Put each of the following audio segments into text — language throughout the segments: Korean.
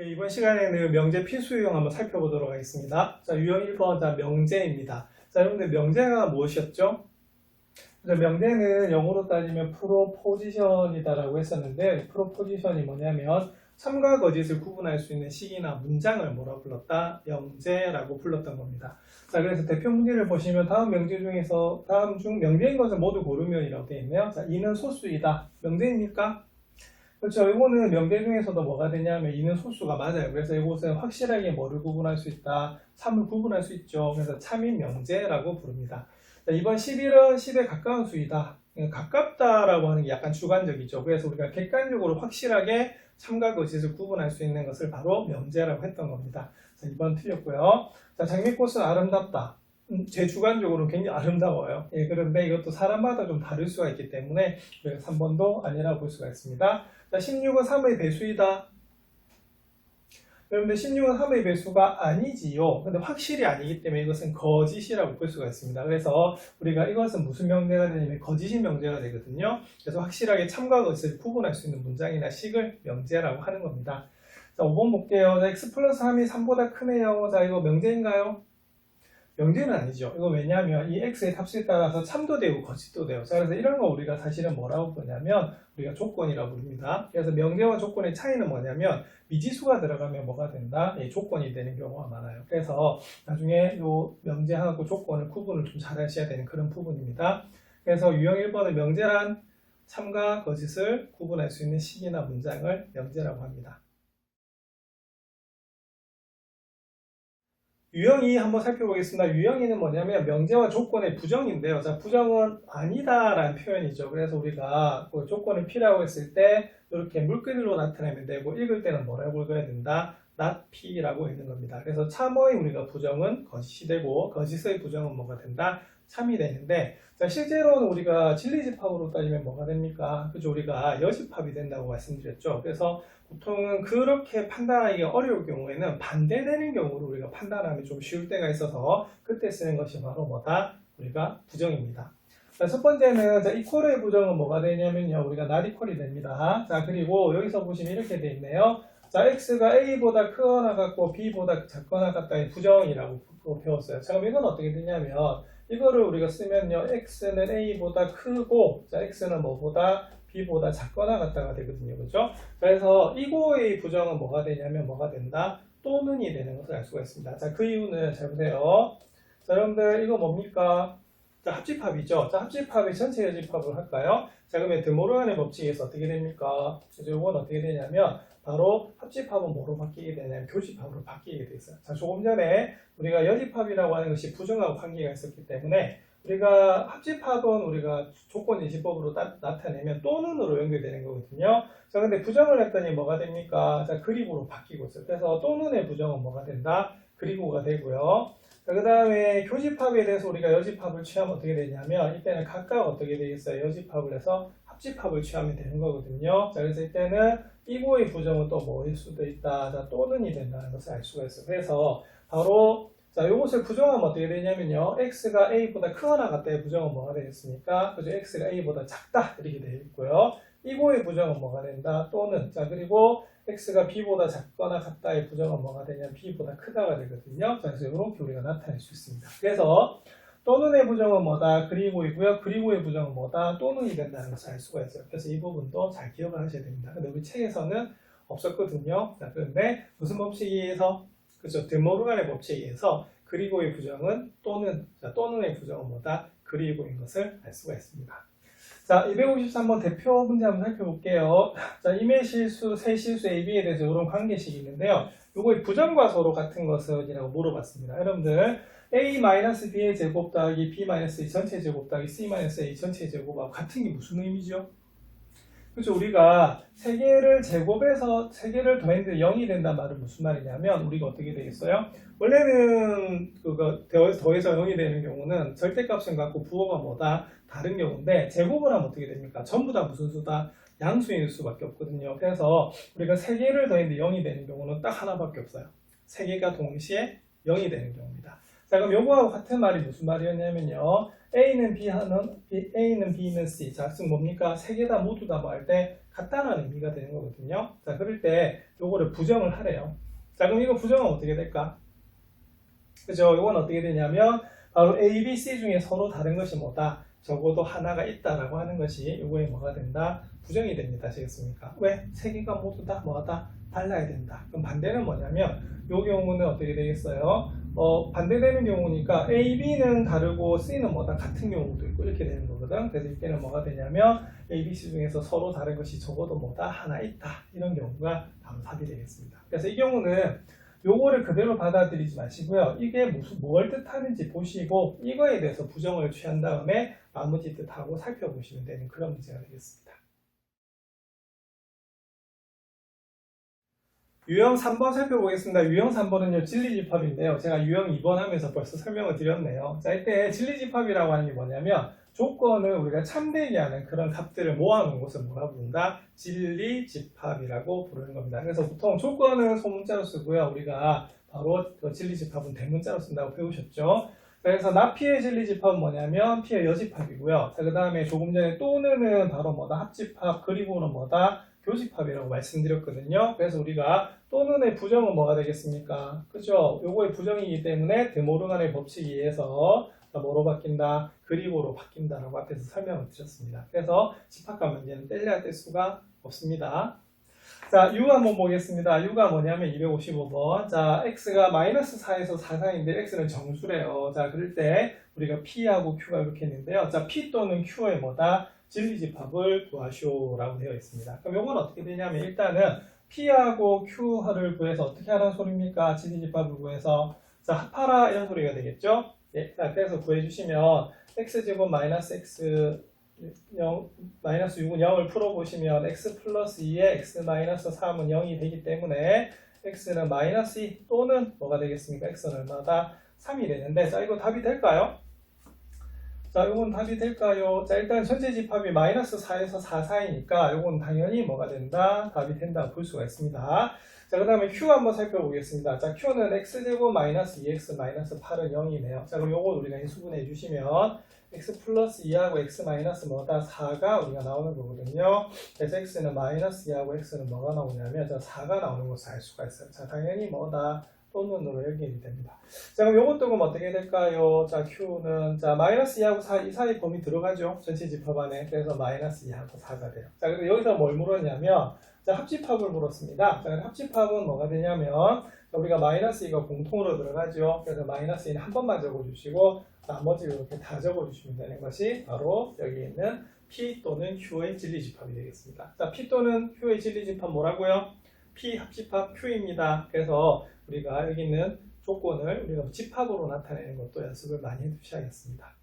이번 시간에는 명제 필수 유형 한번 살펴보도록 하겠습니다. 자, 유형 1번, 자, 명제입니다. 자, 여러분들 명제가 무엇이었죠? 명제는 영어로 따지면 프로포지션이다라고 했었는데, 프로포지션이 뭐냐면 참과 거짓을 구분할 수 있는 식이나 문장을 뭐라 불렀다? 명제라고 불렀던 겁니다. 자, 그래서 대표 문제를 보시면 다음 명제 중에서 다음 중 명제인 것을 모두 고르면이라고 되어 있네요. 자, 이는 소수이다. 명제입니까? 그렇죠. 이거는 명제 중에서도 뭐가 되냐면 이는 소수가 맞아요. 그래서 이곳은 확실하게 뭐를 구분할 수 있다? 참을 구분할 수 있죠. 그래서 참인 명제라고 부릅니다. 자, 이번 11은 10에 가까운 수이다. 가깝다라고 하는 게 약간 주관적이죠. 그래서 우리가 객관적으로 확실하게 참과 거짓을 구분할 수 있는 것을 바로 명제라고 했던 겁니다. 자, 2번 틀렸고요. 자, 장미꽃은 아름답다. 제 주관적으로는 굉장히 아름다워요. 예, 그런데 이것도 사람마다 좀 다를 수가 있기 때문에 우리가 3번도 아니라고 볼 수가 있습니다. 자, 16은 3의 배수이다. 여러분들 16은 3의 배수가 아니지요. 근데 확실히 아니기 때문에 이것은 거짓이라고 볼 수가 있습니다. 그래서 우리가 이것은 무슨 명제가 되냐면 거짓인 명제가 되거든요. 그래서 확실하게 참과 거짓을 구분할 수 있는 문장이나 식을 명제라고 하는 겁니다. 자, 5번 볼게요. 자, x 플러스 3이 3보다 크네요. 자, 이거 명제인가요? 명제는 아니죠. 이거 왜냐하면 이 x의 값에 따라서 참도 되고 거짓도 돼요. 자, 그래서 이런 거 우리가 사실은 뭐라고 부르냐면 우리가 조건이라고 부릅니다. 그래서 명제와 조건의 차이는 뭐냐면 미지수가 들어가면 뭐가 된다? 예, 조건이 되는 경우가 많아요. 그래서 나중에 요 명제하고 조건을 구분을 좀 잘 하셔야 되는 그런 부분입니다. 그래서 유형 1번의 명제란 참과 거짓을 구분할 수 있는 식이나 문장을 명제라고 합니다. 유형이 한번 살펴보겠습니다. 유형이는 뭐냐면 명제와 조건의 부정인데요. 자, 부정은 아니다라는 표현이죠. 그래서 우리가 그 조건을 P라고 했을 때 이렇게 물글로 나타내면 되고 읽을 때는 뭐라고 읽어야 된다? not P라고 읽는 겁니다. 그래서 참의 우리가 부정은 거짓이 되고 거짓의 부정은 뭐가 된다? 참이 되는데, 자, 실제로는 우리가 진리집합으로 따지면 뭐가 됩니까? 그죠? 우리가 여집합이 된다고 말씀드렸죠. 그래서 보통은 그렇게 판단하기가 어려울 경우에는 반대되는 경우로 우리가 판단하면 좀 쉬울 때가 있어서 그때 쓰는 것이 바로 뭐다? 우리가 부정입니다. 자, 첫 번째는 자, 이퀄의 부정은 뭐가 되냐면요. 우리가 not equal이 됩니다. 자, 그리고 여기서 보시면 이렇게 돼 있네요. 자, x가 a보다 크거나 같고 b보다 작거나 같다의 부정이라고 배웠어요. 자, 그럼 이건 어떻게 되냐면 이거를 우리가 쓰면요. x는 a보다 크고 자, x는 뭐보다 b보다 작거나 같다가 되거든요. 그렇죠? 그래서 이거의 부정은 뭐가 되냐면 뭐가 된다? 또는이 되는 것을 알 수가 있습니다. 자, 그 이유는 잘 보세요. 자, 여러분들 이거 뭡니까? 자, 합집합이죠. 자, 합집합의 전체 여집합을 할까요? 자, 그러면 드모르간의 법칙에서 어떻게 됩니까? 이건 어떻게 되냐면 바로 합집합은 뭐로 바뀌게 되냐면 교집합으로 바뀌게 돼 있어요. 자, 조금 전에 우리가 여집합이라고 하는 것이 부정하고 관계가 있었기 때문에 우리가 합집합은 우리가 조건 예시법으로 나타내면 또는으로 연결되는 거거든요. 자, 근데 부정을 했더니 뭐가 됩니까? 자, 그리고로 바뀌고 있어요. 그래서 또는의 부정은 뭐가 된다? 그리고가 되고요. 그 다음에 교집합에 대해서 우리가 여집합을 취하면 어떻게 되냐면 이때는 각각 어떻게 되겠어요? 여집합을 해서 합집합을 취하면 되는 거거든요. 자, 그래서 이때는 이고의 부정은 또 뭐일 수도 있다. 자, 또는이 된다는 것을 알 수가 있어요. 그래서 바로 자, 요것을 부정하면 어떻게 되냐면요. x가 a보다 크거나 같다의 부정은 뭐가 되겠습니까? 그죠? x가 a보다 작다 이렇게 되어 있고요. 이고의 부정은 뭐가 된다? 또는 자, 그리고 x가 b보다 작거나 같다의 부정은 뭐가 되냐면 b보다 크다가 되거든요. 자, 그래서 이렇게 우리가 나타낼 수 있습니다. 그래서 또는의 부정은 뭐다? 그리고이고요. 그리고의 부정은 뭐다? 또는이 된다는 것을 알 수가 있어요. 그래서 이 부분도 잘 기억을 하셔야 됩니다. 근데 우리 책에서는 없었거든요. 자, 그런데 무슨 법칙에서? 그렇죠. 드모르간의 법칙에 의해서 그리고의 부정은 또는, 자, 또는의 부정은 뭐다? 그리고인 것을 알 수가 있습니다. 자, 253번 대표 문제 한번 살펴볼게요. 자, 임의 실수, 세 실수 AB에 대해서 이런 관계식이 있는데요. 요거의 부정과 서로 같은 것은이라고 물어봤습니다. 여러분들 A-B의 제곱 더하기 B-A 전체 제곱 더하기 C-A 전체 제곱하고 같은 게 무슨 의미죠? 그렇죠. 우리가 세 개를 제곱해서 세 개를 더했는데 0이 된다는 말은 무슨 말이냐면 우리가 어떻게 되겠어요? 원래는 그거 더해서 0이 되는 경우는 절대값은 같고 부호가 뭐다? 다른 경우인데 제곱을 하면 어떻게 됩니까? 전부 다 무슨 수다? 양수일 수밖에 없거든요. 그래서 우리가 세 개를 더했는데 0이 되는 경우는 딱 하나밖에 없어요. 세 개가 동시에 0이 되는 경우입니다. 자, 그럼 요거하고 같은 말이 무슨 말이었냐면요. A는 A는 B는 C. 자, 즉 뭡니까? 세 개 다 모두 다 뭐 할 때 같다는 의미가 되는 거거든요. 자, 그럴 때 요거를 부정을 하래요. 자, 그럼 이거 부정은 어떻게 될까? 그죠? 이건 어떻게 되냐면 바로 A, B, C 중에 서로 다른 것이 뭐다? 적어도 하나가 있다라고 하는 것이 요거에 뭐가 된다? 부정이 됩니다. 아시겠습니까? 왜? 세 개가 모두 다 뭐하다? 달라야 된다. 그럼 반대는 뭐냐면 요 경우는 어떻게 되겠어요? 반대되는 경우니까 A, B는 다르고 C는 뭐다? 같은 경우도 있고 이렇게 되는 거거든. 그래서 이때는 뭐가 되냐면 A, B, C 중에서 서로 다른 것이 적어도 뭐다? 하나 있다. 이런 경우가 바로 답이 되겠습니다. 그래서 이 경우는 요거를 그대로 받아들이지 마시고요. 이게 뭘 뜻하는지 보시고 이거에 대해서 부정을 취한 다음에 나머지 뜻하고 살펴보시면 되는 그런 문제가 되겠습니다. 유형 3번 살펴보겠습니다. 유형 3번은요, 진리집합인데요. 제가 유형 2번 하면서 벌써 설명을 드렸네요. 자, 이때 진리집합이라고 하는 게 뭐냐면 조건을 우리가 참되게 하는 그런 값들을 모아놓은 것을 뭐라 부른다? 진리집합이라고 부르는 겁니다. 그래서 보통 조건은 소문자로 쓰고요. 우리가 바로 진리집합은 대문자로 쓴다고 배우셨죠? 그래서 나피의 진리집합은 뭐냐면 피의 여집합이고요. 자, 그 다음에 조금 전에 또는은 바로 뭐다? 합집합, 그리고는 뭐다? 교집합이라고 말씀드렸거든요. 그래서 우리가 또는의 부정은 뭐가 되겠습니까? 그죠? 요거의 부정이기 때문에 드모르간의 법칙에 의해서 뭐로 바뀐다? 그리고로 바뀐다라고 앞에서 설명을 드렸습니다. 그래서 집합과 문제는 뗄래야 뗄 수가 없습니다. 자, U 한번 보겠습니다. U가 뭐냐면 255번. 자, X가 마이너스 4에서 4 사이인데 X는 정수래요. 자, 그럴 때 우리가 P하고 Q가 이렇게 있는데요. 자, P 또는 Q의 뭐다? 진리집합을 구하시오라고 되어 있습니다. 그럼 이건 어떻게 되냐면 일단은 P하고 Q를 구해서 어떻게 하라는 소리입니까? 진리집합을 구해서 자, 합하라 이런 소리가 되겠죠? 예, 자, 그래서 구해주시면 X제곱 마이너스 X 0, 마이너스 6은 0을 풀어보시면 x 플러스 2에 x 마이너스 3은 0이 되기 때문에 x는 마이너스 2 또는 뭐가 되겠습니까? x는 얼마다? 3이 되는데 자, 이거 답이 될까요? 자, 이건 답이 될까요? 자, 일단 전체 집합이 마이너스 4에서 4 사이니까 이건 당연히 뭐가 된다? 답이 된다고 볼 수가 있습니다. 자, 그 다음에 Q 한번 살펴보겠습니다. 자, Q는 x제곱 마이너스 2x 마이너스 8은 0이네요. 자, 그럼 요거 우리가 인수분해 주시면 x 플러스 2하고 x 마이너스 뭐다? 4가 우리가 나오는 거거든요. 그래서 x는 마이너스 2하고 x는 뭐가 나오냐면 자, 4가 나오는 것을 알 수가 있어요. 자, 당연히 뭐다? 또는으로 연결이 됩니다. 자, 그럼 요것도 그럼 어떻게 될까요? 자, Q는 자, 마이너스 2하고 4, 이 사이 범위 들어가죠. 전체 집합 안에. 그래서 마이너스 2하고 4가 돼요. 자, 그래서 여기서 뭘 물었냐면 자, 합집합을 물었습니다. 자, 합집합은 뭐가 되냐면 우리가 마이너스 2가 공통으로 들어가죠. 그래서 마이너스 2는 한 번만 적어주시고 나머지 이렇게 다 적어주시면 되는 것이 바로 여기 있는 P 또는 Q의 진리집합이 되겠습니다. 자, P 또는 Q의 진리집합 뭐라고요? P 합집합 Q입니다. 그래서 우리가 여기 있는 조건을 우리가 집합으로 나타내는 것도 연습을 많이 해두셔야겠습니다.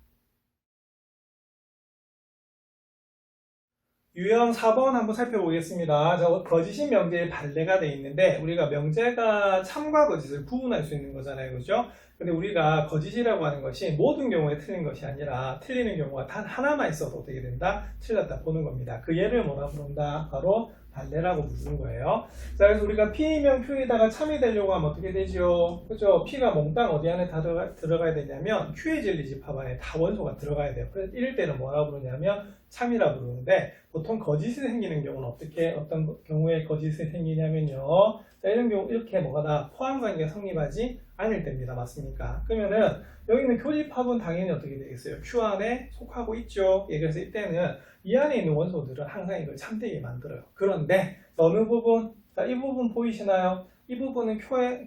유형 4번 한번 살펴보겠습니다. 거짓인 명제의 반례가 되어 있는데 우리가 명제가 참과 거짓을 구분할 수 있는 거잖아요. 그죠? 근데 우리가 거짓이라고 하는 것이 모든 경우에 틀린 것이 아니라 틀리는 경우가 단 하나만 있어도 어떻게 된다? 틀렸다 보는 겁니다. 그 예를 뭐라 부른다? 바로 반례라고 부르는 거예요. 자, 그래서 우리가 P이면 Q에다가 참이 되려고 하면 어떻게 되죠? 그죠? P가 몽땅 어디 안에 다 들어가야 되냐면 Q의 진리집합 안에 다 원소가 들어가야 돼요. 그래서 이럴 때는 뭐라 부르냐면 참이라 부르는데 보통 거짓이 생기는 경우는 어떤 경우에 거짓이 생기냐면요. 자, 이런 경우 이렇게 뭐가 다 포함관계가 성립하지 않을 때입니다. 맞습니까? 그러면은 여기 있는 교집합은 당연히 어떻게 되겠어요? Q 안에 속하고 있죠. 예, 그래서 이때는 이 안에 있는 원소들은 항상 이걸 참되게 만들어요. 그런데 어느 부분? 자, 이 부분 보이시나요? 이 부분은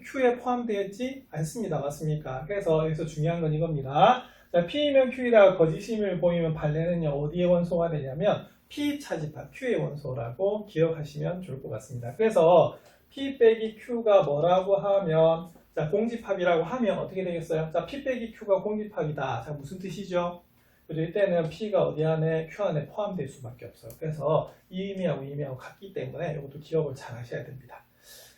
Q에 포함되어 있지 않습니다. 맞습니까? 그래서 여기서 중요한 건 이겁니다. 자, P이면 Q이다 거짓임을 보이면 반례는요 어디의 원소가 되냐면 P 차집합 Q의 원소라고 기억하시면 좋을 것 같습니다. 그래서 P 빼기 Q가 뭐라고 하면 자, 공집합이라고 하면 어떻게 되겠어요? 자, P 빼기 Q가 공집합이다. 자, 무슨 뜻이죠? 그리고 이때는 P가 어디 안에 Q 안에 포함될 수밖에 없어요. 그래서 이 의미하고 이 의미하고 같기 때문에 이것도 기억을 잘 하셔야 됩니다.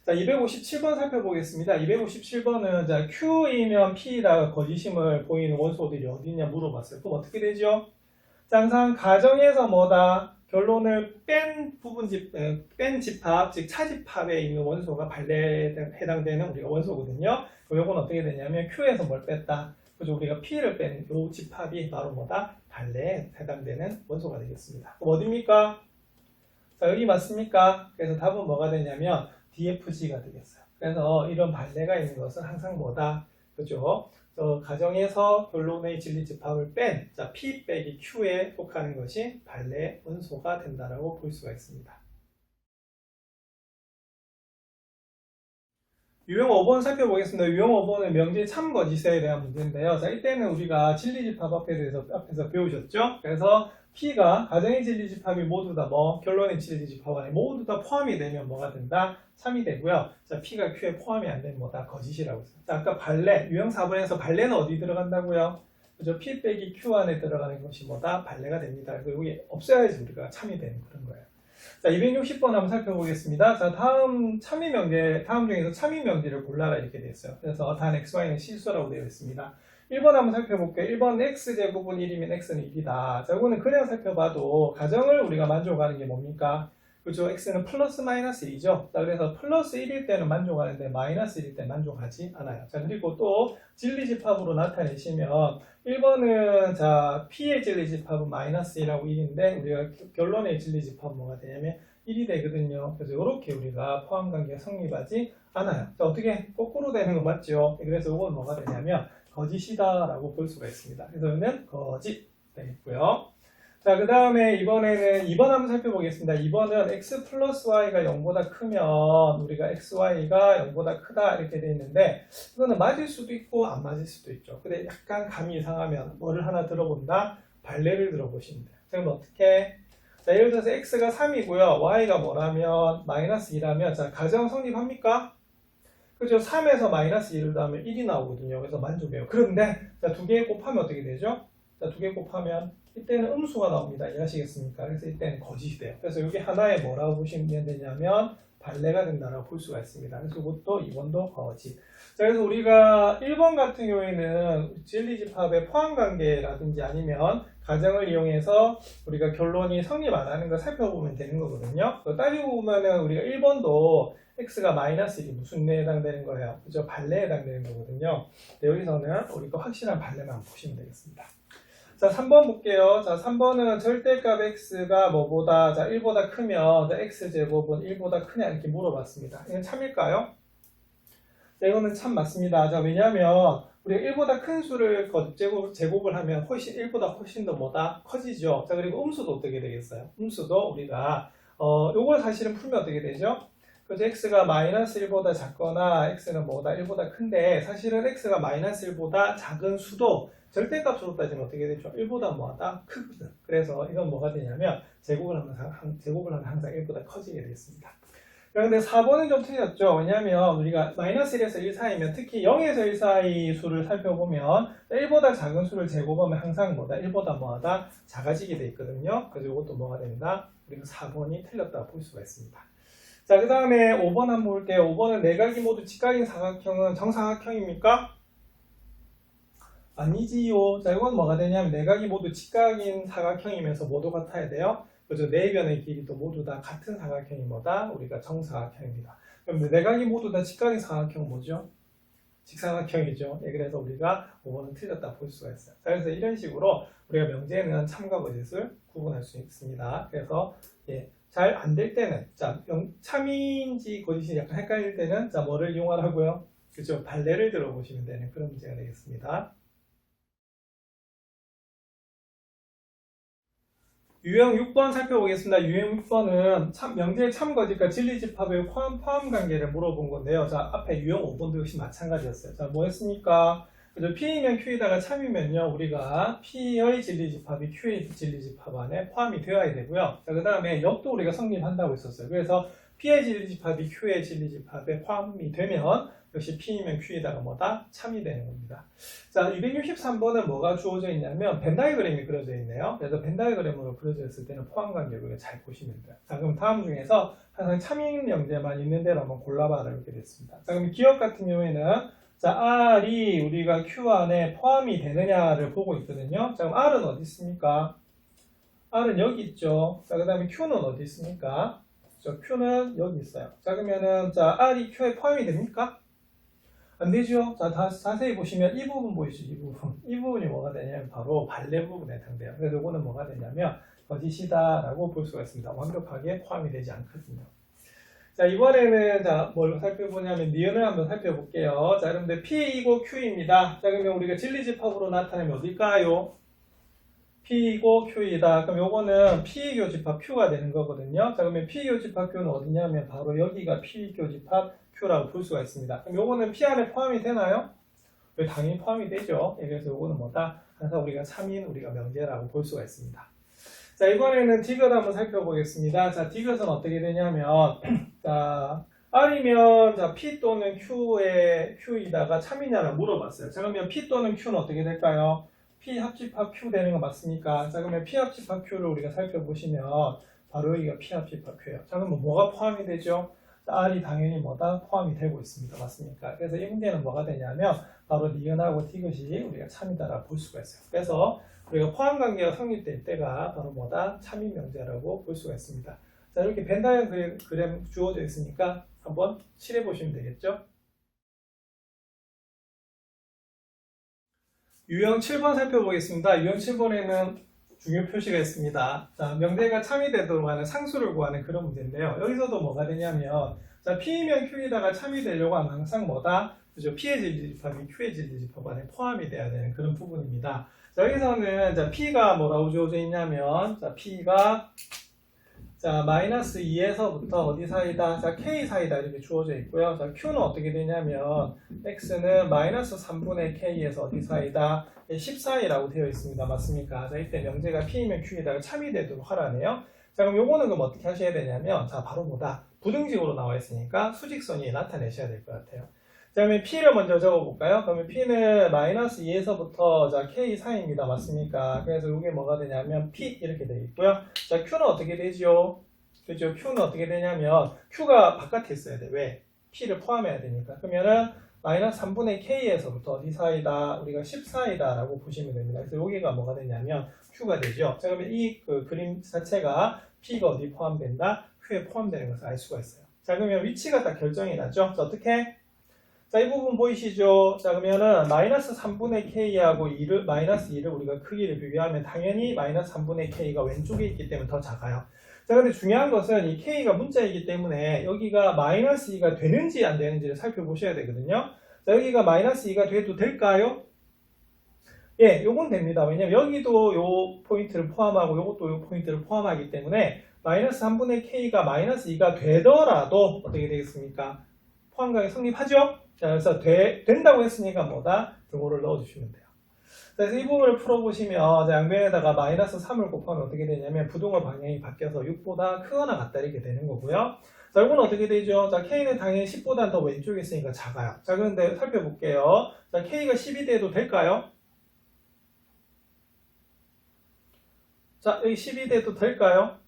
자, 257번 살펴보겠습니다. 257번은 자, Q이면 P에다가 거짓임을 보이는 원소들이 어디 있냐 물어봤어요. 그럼 어떻게 되죠? 자, 항상 가정에서 뭐다? 결론을 뺀 집합, 즉 차집합에 있는 원소가 반례에 해당되는 우리가 원소거든요. 그럼 이건 어떻게 되냐면 Q에서 뭘 뺐다? 그래서 우리가 P를 뺀 요 집합이 바로 뭐다? 발레에 해당되는 원소가 되겠습니다. 그럼 어디입니까? 자, 여기 맞습니까? 그래서 답은 뭐가 되냐면 DFG가 되겠어요. 그래서 이런 발레가 있는 것은 항상 뭐다? 그죠? 가정에서 결론의 진리 집합을 뺀, 자, P 빼기 Q에 속하는 것이 발레 원소가 된다라고 볼 수가 있습니다. 유형 5번 살펴보겠습니다. 유형 5번은 명제 참거짓에 대한 문제인데요. 자, 이때는 우리가 진리집합 앞에서 배우셨죠? 그래서 P가 가정의 진리집합이 모두 다 결론의 진리집합 안에 모두 다 포함이 되면 뭐가 된다? 참이 되고요. 자, P가 Q에 포함이 안 되면 뭐다? 거짓이라고 했어요. 자, 아까 발레, 유형 4번에서 발레는 어디 들어간다고요? 그죠? P 빼기 Q 안에 들어가는 것이 뭐다? 발레가 됩니다. 그래서 여기 없애야지 우리가 참이 되는 그런 거예요. 자, 260번 한번 살펴보겠습니다. 자, 다음 중에서 참이 명제를 골라라 이렇게 되어 있어요. 그래서 단 xy는 실수라고 되어 있습니다. 1번 한번 살펴볼게요. 1번 x제곱은 1이면 x는 1이다. 자, 이거는 그냥 살펴봐도 가정을 우리가 만족하는 게 뭡니까? 그죠? x는 플러스 마이너스 1이죠. 자, 그래서 플러스 1일 때는 만족하는데 마이너스 1일 때 만족하지 않아요. 자, 그리고 또 진리집합으로 나타내시면 1번은 자, P의 진리집합은 마이너스 1하고 1인데 우리가 결론의 진리집합은 뭐가 되냐면 1이 되거든요. 그래서 이렇게 우리가 포함관계가 성립하지 않아요. 자, 어떻게 거꾸로 되는 거 맞죠? 그래서 이건 뭐가 되냐면 거짓이다라고 볼 수가 있습니다. 그래서 이거는 거짓 되겠고요. 자, 그 다음에 이번에는 2번 한번 살펴보겠습니다. 2번은 x 플러스 y가 0보다 크면 우리가 xy가 0보다 크다 이렇게 되어 있는데 이거는 맞을 수도 있고 안 맞을 수도 있죠. 근데 약간 감이 이상하면 뭐를 하나 들어본다? 발레를 들어보시면 돼요. 자, 그럼 어떻게? 자, 예를 들어서 x가 3이고요. y가 뭐라면 마이너스 2라면 자, 가정 성립합니까? 그죠? 3에서 마이너스 1을 더하면 1이 나오거든요. 그래서 만족해요. 그런데 자, 두 개 곱하면 어떻게 되죠? 자, 두 개 곱하면 이때는 음수가 나옵니다. 이해하시겠습니까? 그래서 이때는 거짓이 돼요. 그래서 여기 하나에 뭐라고 보시면 되냐면 발레가 된다라고 볼 수가 있습니다. 그래서 이것도 2번도 거짓. 자, 그래서 우리가 1번 같은 경우에는 진리집합의 포함관계라든지 아니면 가정을 이용해서 우리가 결론이 성립 안 하는 걸 살펴보면 되는 거거든요. 따지고 보면은 우리가 1번도 x가 마이너스 1이 무슨 뇌에 해당되는 거예요? 그죠? 발레에 해당되는 거거든요. 네, 여기서는 우리가 확실한 발레만 보시면 되겠습니다. 자, 3번 볼게요. 자, 3번은 절대값 x가 뭐보다, 자, 1보다 크면, 자, x제곱은 1보다 크냐, 이렇게 물어봤습니다. 이건 참일까요? 자, 이거는 참 맞습니다. 자, 왜냐하면, 우리가 1보다 큰 수를 제곱을 하면 1보다 훨씬 더 뭐다? 커지죠. 자, 그리고 음수도 어떻게 되겠어요? 음수도 우리가, 요걸 사실은 풀면 어떻게 되죠? 그래서 x가 마이너스 1보다 작거나 x는 뭐보다 1보다 큰데, 사실은 x가 마이너스 1보다 작은 수도 절대값으로 따지면 어떻게 되죠? 1보다 뭐하다? 크거든. 그래서 이건 뭐가 되냐면 제곱을 하면 항상 1보다 커지게 되겠습니다. 그런데 4번은 좀 틀렸죠. 왜냐하면 우리가 마이너스 1에서 1 사이면 특히 0에서 1 사이 수를 살펴보면 1보다 작은 수를 제곱하면 항상 뭐다? 1보다 뭐하다? 작아지게 돼 있거든요. 그래서 이것도 뭐가 된다? 우리가 4번이 틀렸다고 볼 수가 있습니다. 자, 그 다음에 5번 한번 볼게요. 5번은 내각이 모두 직각인 사각형은 정사각형입니까? 아니지요. 자, 이건 뭐가 되냐면 내각이 모두 직각인 사각형이면서 모두 같아야 돼요. 그죠? 네 변의 길이도 모두 다 같은 사각형이 뭐다? 우리가 정사각형입니다. 그럼 내각이 모두 다 직각인 사각형은 뭐죠? 직사각형이죠. 예, 그래서 우리가 5번은 틀렸다 볼 수가 있어요. 자, 그래서 이런 식으로 우리가 명제에는 참과 거짓을 구분할 수 있습니다. 그래서 예, 잘 안 될 때는 자, 참인지 거짓인지 약간 헷갈릴 때는 자, 뭐를 이용하라고요? 그죠? 발레를 들어보시면 되는 그런 문제가 되겠습니다. 유형 6번 살펴보겠습니다. 유형 6번은 명제의 참거짓과 진리집합의 포함 관계를 물어본 건데요. 자, 앞에 유형 5번도 역시 마찬가지였어요. 자, 뭐 했습니까? 그죠? P이면 Q에다가 참이면요, 우리가 P의 진리집합이 Q의 진리집합 안에 포함이 되어야 되고요. 자, 그 다음에 역도 우리가 성립한다고 했었어요. 그래서 P의 진리집합이 Q의 진리집합에 포함이 되면 역시 P이면 Q에다가 뭐다? 참이 되는 겁니다. 자, 263번은 뭐가 주어져 있냐면 벤 다이그램이 그려져 있네요. 그래서 벤 다이그램으로 그려져 있을 때는 포함관계를 잘 보시면 돼요. 자, 그럼 다음 중에서 항상 참인 명제만 있는 대로 한번 골라봐라 이렇게 됐습니다. 자, 그럼 기억 같은 경우에는 자, R이 우리가 Q 안에 포함이 되느냐를 보고 있거든요. 자, 그럼 R은 어디 있습니까? R은 여기 있죠. 자, 그 다음에 Q는 어디 있습니까? 자, Q는 여기 있어요. 자, 그러면은 자, R이 Q에 포함이 됩니까? 안 되죠? 자, 자세히 보시면 이 부분 보이시죠? 이 부분. 이 부분이 뭐가 되냐면 바로 발레 부분에 해당돼요. 그래서 이거는 뭐가 되냐면 거짓이다라고 볼 수가 있습니다. 완벽하게 포함이 되지 않거든요. 자, 이번에는 자, 뭘 살펴보냐면 니은을 한번 살펴볼게요. 자, 여러분들 P이고 Q입니다. 자, 그러면 우리가 진리집합으로 나타내면 어딜까요? P이고 Q이다. 그럼 요거는 P교집합 Q가 되는 거거든요. 자, 그러면 P교집합 Q는 어디냐면 바로 여기가 P교집합 Q라고 볼 수가 있습니다. 그럼 요거는 P 안에 포함이 되나요? 당연히 포함이 되죠. 그래서 요거는 뭐다? 항상 우리가 3인 우리가 명제라고 볼 수가 있습니다. 자, 이번에는 디귿 한번 살펴보겠습니다. 자, 디귿은 어떻게 되냐면 자, R이면 자, P 또는 Q이다가 참이냐라고 물어봤어요. 자, 그러면 P 또는 Q는 어떻게 될까요? P 합집합 Q 되는 거 맞습니까? 자, 그러면 P 합집합 Q를 우리가 살펴보시면 바로 여기가 P 합집합 Q예요. 자, 그러면 뭐가 포함이 되죠? R이 당연히 뭐다? 포함이 되고 있습니다. 맞습니까? 그래서 이 문제는 뭐가 되냐면 바로 니은하고 디귿이 우리가 참이다라고 볼 수가 있어요. 그래서 우리가 포함 관계가 성립될 때가 바로 뭐다? 참인 명제라고 볼 수가 있습니다. 자, 이렇게 벤다이언 그램 주어져 있으니까 한번 칠해 보시면 되겠죠? 유형 7번 살펴보겠습니다. 유형 7번에는 중요 표시가 있습니다. 자, 명제가 참이 되도록 하는 상수를 구하는 그런 문제인데요. 여기서도 뭐가 되냐면 자, P이면 Q에다가 참이 되려고 하면 항상 뭐다? 그죠? P의 진리집합이 Q의 진리집합 안에 포함이 돼야 되는 그런 부분입니다. 자, 여기서는 자, P가 뭐라고 주어져 있냐면 자, P가 자, 마이너스 2에서부터 어디 사이다? 자, K 사이다 이렇게 주어져 있고요. 자, Q는 어떻게 되냐면 X는 마이너스 3분의 K에서 어디 사이다? 14이라고 되어 있습니다. 맞습니까? 자, 이때 명제가 P이면 Q에다가 참이 되도록 하라네요. 자, 그럼 요거는 그럼 어떻게 하셔야 되냐면 자, 바로 뭐다? 부등식으로 나와 있으니까 수직선이 나타내셔야 될 것 같아요. 자, 그러면 P를 먼저 적어볼까요? 그러면 P는 마이너스 2에서부터 자, K 사이입니다. 맞습니까? 그래서 이게 뭐가 되냐면 P 이렇게 되어 있고요. 자, Q는 어떻게 되죠? 그죠? Q는 어떻게 되냐면 Q가 바깥에 있어야 돼. 왜? P를 포함해야 되니까. 그러면은 마이너스 3분의 K에서부터 어디 사이다? 우리가 14이다 라고 보시면 됩니다. 그래서 여기가 뭐가 되냐면 Q가 되죠. 자, 그러면 이 그림 자체가 P가 어디 포함된다? Q에 포함되는 것을 알 수가 있어요. 자, 그러면 위치가 다 결정이 나죠? 자, 어떻게? 자, 이 부분 보이시죠? 자, 그러면은 마이너스 3분의 K하고 마이너스 2를 우리가 크기를 비교하면 당연히 마이너스 3분의 K가 왼쪽에 있기 때문에 더 작아요. 자, 근데 중요한 것은 이 K가 문자이기 때문에 여기가 마이너스 2가 되는지 안 되는지를 살펴보셔야 되거든요. 자, 여기가 마이너스 2가 돼도 될까요? 예, 요건 됩니다. 왜냐면 여기도 요 포인트를 포함하고 요것도 요 포인트를 포함하기 때문에 마이너스 3분의 K가 마이너스 2가 되더라도 어떻게 되겠습니까? 포함관계 성립하죠? 자, 그래서 된다고 했으니까 뭐다? 등호를 넣어주시면 돼요. 그래서 이 부분을 풀어보시면 양변에다가 마이너스 3을 곱하면 어떻게 되냐면 부등호 방향이 바뀌어서 6보다 크거나 같다 이렇게 되는 거고요. 자, 이건 어떻게 되죠? 자, K는 당연히 10보다 더 왼쪽에 있으니까 작아요. 자, 그런데 살펴볼게요. 자, K가 10이 돼도 될까요? 자, 여기 10이 돼도 될까요?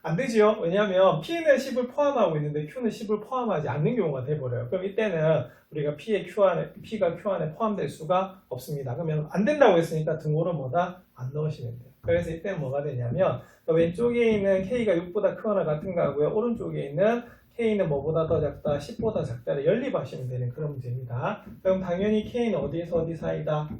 안 되지요. 왜냐하면 P는 10을 포함하고 있는데 Q는 10을 포함하지 않는 경우가 돼버려요. 그럼 이때는 우리가 P가 Q 안에 포함될 수가 없습니다. 그러면 안 된다고 했으니까 등호를 뭐다? 안 넣으시면 돼요. 그래서 이때는 뭐가 되냐면 왼쪽에 있는 K가 6보다 크거나 같은 거고요. 오른쪽에 있는 K는 뭐보다 더 작다? 10보다 작다를 연립하시면 되는 그런 문제입니다. 그럼 당연히 K는 어디에서 어디 사이다?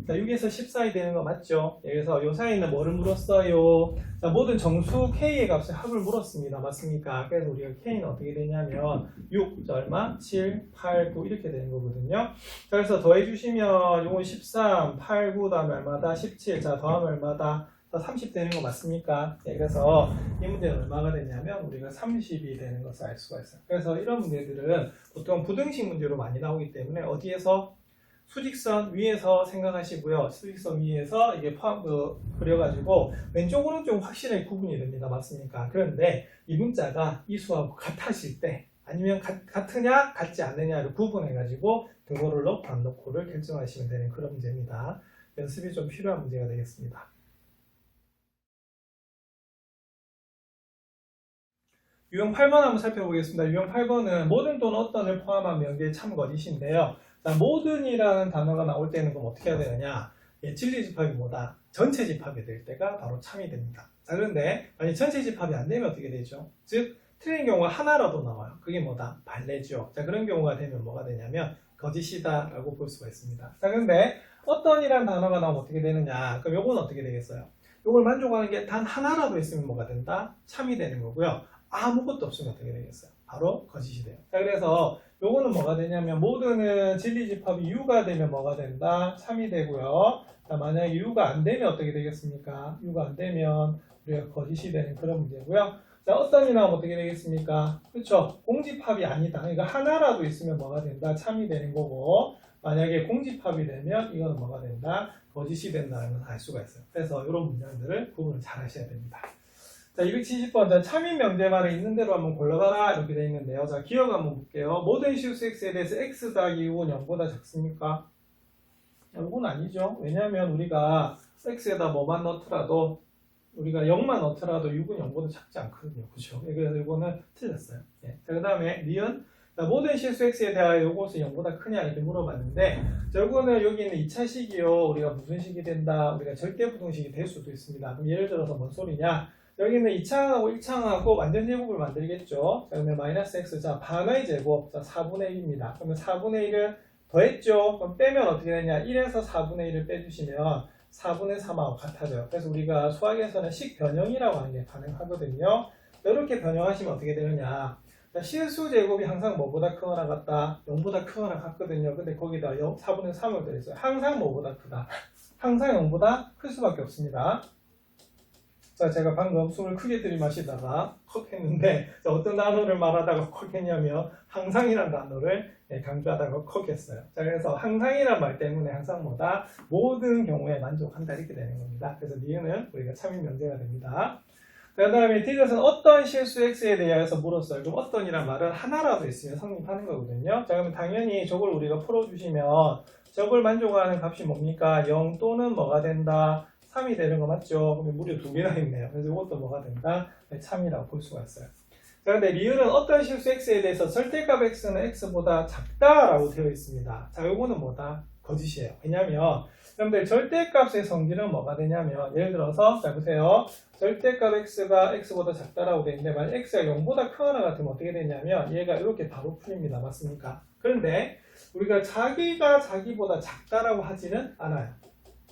자, 6에서 10 사이 되는 거 맞죠? 그래서 이 사이는 뭐를 물었어요? 자, 모든 정수 K의 값의 합을 물었습니다. 맞습니까? 그래서 우리가 K는 어떻게 되냐면 6, 자, 얼마? 7, 8, 9 이렇게 되는 거거든요. 자, 그래서 더해주시면 요건 13, 8, 9 다음에 얼마다? 17, 자, 더하면 얼마다? 30 되는 거 맞습니까? 네, 그래서 이 문제는 얼마가 되냐면 우리가 30이 되는 것을 알 수가 있어요. 그래서 이런 문제들은 보통 부등식 문제로 많이 나오기 때문에 어디에서? 수직선 위에서 생각하시고요. 수직선 위에서 이게 그려가지고 왼쪽 오른쪽 확실하게 구분이 됩니다. 맞습니까? 그런데 이 문자가 이 수하고 같아질 때 아니면 같으냐 같지 않느냐를 구분해가지고 등호를 넣고 안 넣고를 결정하시면 되는 그런 문제입니다. 연습이 좀 필요한 문제가 되겠습니다. 유형 8번 한번 살펴보겠습니다. 유형 8번은 모든 또는 어떤을 포함한 명제의 참거짓인데요. 자, 모든이라는 단어가 나올 때는 그럼 어떻게 해야 되느냐? 예, 진리 집합이 뭐다? 전체 집합이 될 때가 바로 참이 됩니다. 자, 그런데 만약 전체 집합이 안 되면 어떻게 되죠? 즉 틀린 경우가 하나라도 나와요. 그게 뭐다? 발레죠. 자, 그런 경우가 되면 뭐가 되냐면 거짓이다 라고 볼 수가 있습니다. 자, 근데 어떤이란 단어가 나오면 어떻게 되느냐? 그럼 요건 어떻게 되겠어요? 요걸 만족하는 게 단 하나라도 있으면 뭐가 된다? 참이 되는 거고요. 아무것도 없으면 어떻게 되겠어요? 바로 거짓이 돼요. 자, 그래서 요거는 뭐가 되냐면 모두는 진리집합이 U가 되면 뭐가 된다? 참이 되고요. 자, 만약에 U가 안 되면 어떻게 되겠습니까? U가 안 되면 우리가 거짓이 되는 그런 문제고요. 자, 어떤이 나오면 어떻게 되겠습니까? 그렇죠? 공집합이 아니다. 그러니까 하나라도 있으면 뭐가 된다? 참이 되는 거고, 만약에 공집합이 되면 이거는 뭐가 된다? 거짓이 된다는 걸 알 수가 있어요. 그래서 이런 문장들을 구분을 잘 하셔야 됩니다. 자, 270번. 자, 참인 명제말을 있는 대로 한번 골라봐라. 이렇게 되어 있는데요. 자, 기억 한번 볼게요. 모든 실수 x에 대해서 x 더하기 6은 0보다 작습니까? 이건 아니죠. 왜냐하면 우리가 x에다 뭐만 넣더라도 우리가 0만 넣더라도 6은 0보다 작지 않거든요. 그죠? 그래서 이거는 틀렸어요. 예. 자, 그 다음에 니은. 자, 모든 실수 x에 대하여 요것은 0보다 크냐 이렇게 물어봤는데, 자, 요거는 여기 있는 2차식이요. 우리가 무슨 식이 된다? 우리가 절대부등식이 될 수도 있습니다. 그럼 예를 들어서 뭔 소리냐? 여기는 2차항하고 1차항하고 완전 제곱을 만들겠죠. 자, 그러면 마이너스 x. 자, 반의 제곱. 자, 4분의 1입니다. 그러면 4분의 1을 더했죠. 그럼 빼면 어떻게 되냐? 1에서 4분의 1을 빼주시면 4분의 3하고 같아져요. 그래서 우리가 수학에서는 식 변형이라고 하는 게 가능하거든요. 이렇게 변형하시면 어떻게 되느냐? 실수 제곱이 항상 뭐보다 크거나 같다? 0보다 크거나 같거든요. 근데 거기다 4분의 3을 더했어요. 항상 뭐보다 크다? 항상 0보다 클 수밖에 없습니다. 자, 제가 방금 숨을 크게 들이마시다가 컥 했는데, 자, 어떤 단어를 말하다가 컥 했냐면 항상이라는 단어를 강조하다가 컥 했어요. 자, 그래서 항상이란 말 때문에 항상 뭐다? 모든 경우에 만족한다 이렇게 되는 겁니다. 그래서 니은은 우리가 참인 명제가 됩니다. 그 다음에 디귿은 어떤 실수 x에 대해서 물었어요. 그럼 어떤이란 말은 하나라도 있으면 성립하는 거거든요. 자, 그러면 당연히 저걸 우리가 풀어주시면 저걸 만족하는 값이 뭡니까? 0 또는 뭐가 된다? 3이 되는 거 맞죠? 그러면 무려 2개나 있네요. 그래서 이것도 뭐가 된다? 참이라고 볼 수가 있어요. 자, 근데 리을은 어떤 실수 x에 대해서 절대값 x는 x보다 작다라고 되어 있습니다. 자, 요거는 뭐다? 거짓이에요. 왜냐면 여러분들 절대값의 성질은 뭐가 되냐면 예를 들어서 자 보세요. 절대값 x가 x보다 작다라고 되어 있는데 만약 x가 0보다 크거나 같으면 어떻게 되냐면 얘가 이렇게 바로 풀립니다. 맞습니까? 그런데 우리가 자기가 자기보다 작다라고 하지는 않아요.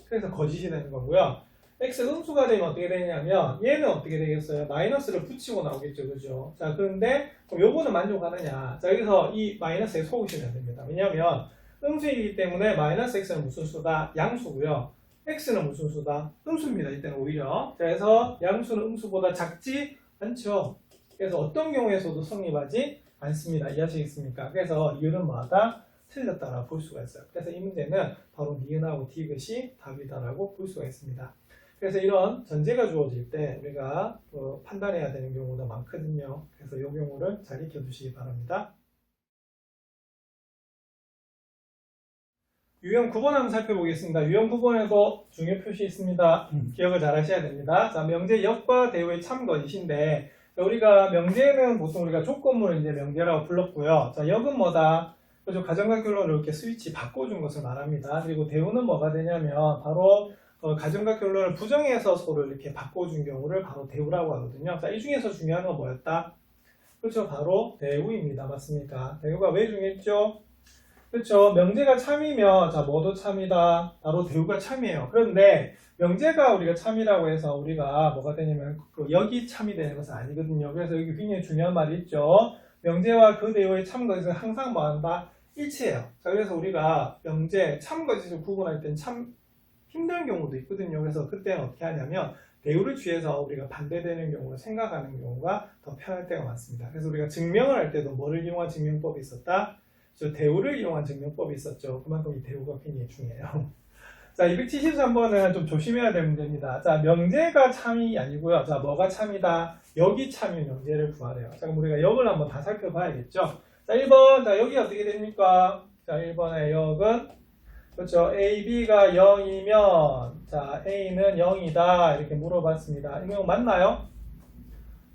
그래서 거짓이 되는 거고요. x 음수가 되면 어떻게 되냐면 얘는 어떻게 되겠어요? 마이너스를 붙이고 나오겠죠. 그죠? 자, 그런데 그럼 요거는 만족하느냐? 자, 여기서 이 마이너스에 속으시면 됩니다. 왜냐면 음수이기 때문에 마이너스 x는 무슨 수다? 양수고요. x는 무슨 수다? 음수입니다. 이때는 오히려. 그래서 양수는 음수보다 작지 않죠. 그래서 어떤 경우에서도 성립하지 않습니다. 이해하시겠습니까? 그래서 이유는 뭐하다? 틀렸다라고 볼 수가 있어요. 그래서 이 문제는 바로 니은하고 디귿이 답이다라고 볼 수가 있습니다. 그래서 이런 전제가 주어질 때 우리가 판단해야 되는 경우도 많거든요. 그래서 이 경우를 잘 익혀두시기 바랍니다. 유형 9번 한번 살펴보겠습니다. 유형 9번에도 중요 표시 있습니다. 기억을 잘 하셔야 됩니다. 자, 명제 역과 대우의 참거짓인데 우리가 명제는 보통 우리가 조건물을 이제 명제라고 불렀고요. 자, 역은 뭐다? 그래서 가정과 결론을 이렇게 스위치 바꿔준 것을 말합니다. 그리고 대우는 뭐가 되냐면 바로 가정과 결론을 부정해서 서로 이렇게 바꿔준 경우를 바로 대우라고 하거든요. 자, 이 중에서 중요한 건 뭐였다? 그렇죠. 바로 대우입니다. 맞습니까? 대우가 왜 중요했죠? 그렇죠. 명제가 참이면 자 뭐도 참이다. 바로 대우가 참이에요. 그런데 명제가 우리가 참이라고 해서 우리가 뭐가 되냐면 역이 참이 되는 것은 아니거든요. 그래서 여기 굉장히 중요한 말이 있죠. 명제와 그 대우의 참거짓은 항상 뭐한다? 일치해요. 자, 그래서 우리가 명제, 참거짓을 구분할 땐 참 힘든 경우도 있거든요. 그래서 그때는 어떻게 하냐면 대우를 취해서 우리가 반대되는 경우를 생각하는 경우가 더 편할 때가 많습니다. 그래서 우리가 증명을 할 때도 뭐를 이용한 증명법이 있었다? 대우를 이용한 증명법이 있었죠. 그만큼 이 대우가 굉장히 중요해요. 자, 273번은 좀 조심해야 될 문제입니다. 자, 명제가 참이 아니고요. 자, 뭐가 참이다? 역이 참인 명제를 구하래요. 자, 그럼 우리가 역을 한번 다 살펴봐야겠죠. 자, 1번. 자, 여기 어떻게 됩니까? 자, 1번의 역은 그렇죠. A, B가 0이면 자, A는 0이다. 이렇게 물어봤습니다. 이 경우 맞나요?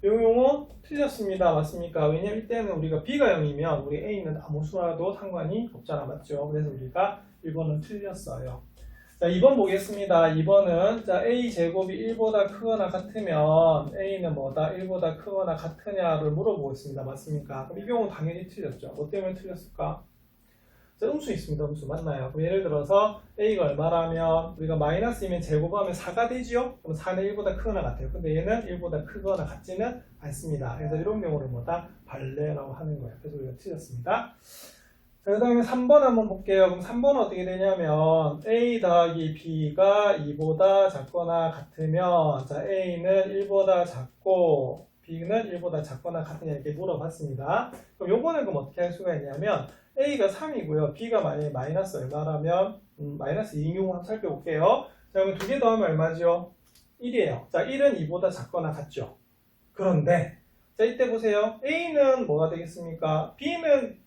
이 경우 틀렸습니다. 맞습니까? 왜냐면 이때는 우리가 B가 0이면 우리 A는 아무 수라도 상관이 없잖아. 맞죠? 그래서 우리가 1번은 틀렸어요. 자, 2번 보겠습니다. 2번은 자, A 제곱이 1보다 크거나 같으면 A는 뭐다? 1보다 크거나 같으냐를 물어보고 있습니다. 맞습니까? 그럼 이 경우 당연히 틀렸죠. 뭐 때문에 틀렸을까? 자, 음수 있습니다. 음수 맞나요? 그럼 예를 들어서 a가 얼마라면 우리가 마이너스이면 제곱하면 4가 되지요? 그럼 4는 1보다 크거나 같아요. 근데 얘는 1보다 크거나 같지는 않습니다. 그래서 이런 경우를 뭐다? 발레라고 하는 거예요. 그래서 우리가 틀렸습니다. 자, 그 다음에 3번 한번 볼게요. 그럼 3번은 어떻게 되냐면 a 더하기 b가 2보다 작거나 같으면 자 a는 1보다 작고 b는 1보다 작거나 같으냐 이렇게 물어봤습니다. 그럼 요거는 그럼 어떻게 할 수가 있냐면 a가 3이고요. b가 만약에 마이너스 얼마라면 마이너스 2인 경우 한번 살펴볼게요. 자 그럼 두 개 더하면 얼마죠? 1이에요. 자 1은 2보다 작거나 같죠. 그런데 자 이때 보세요. a는 뭐가 되겠습니까? b는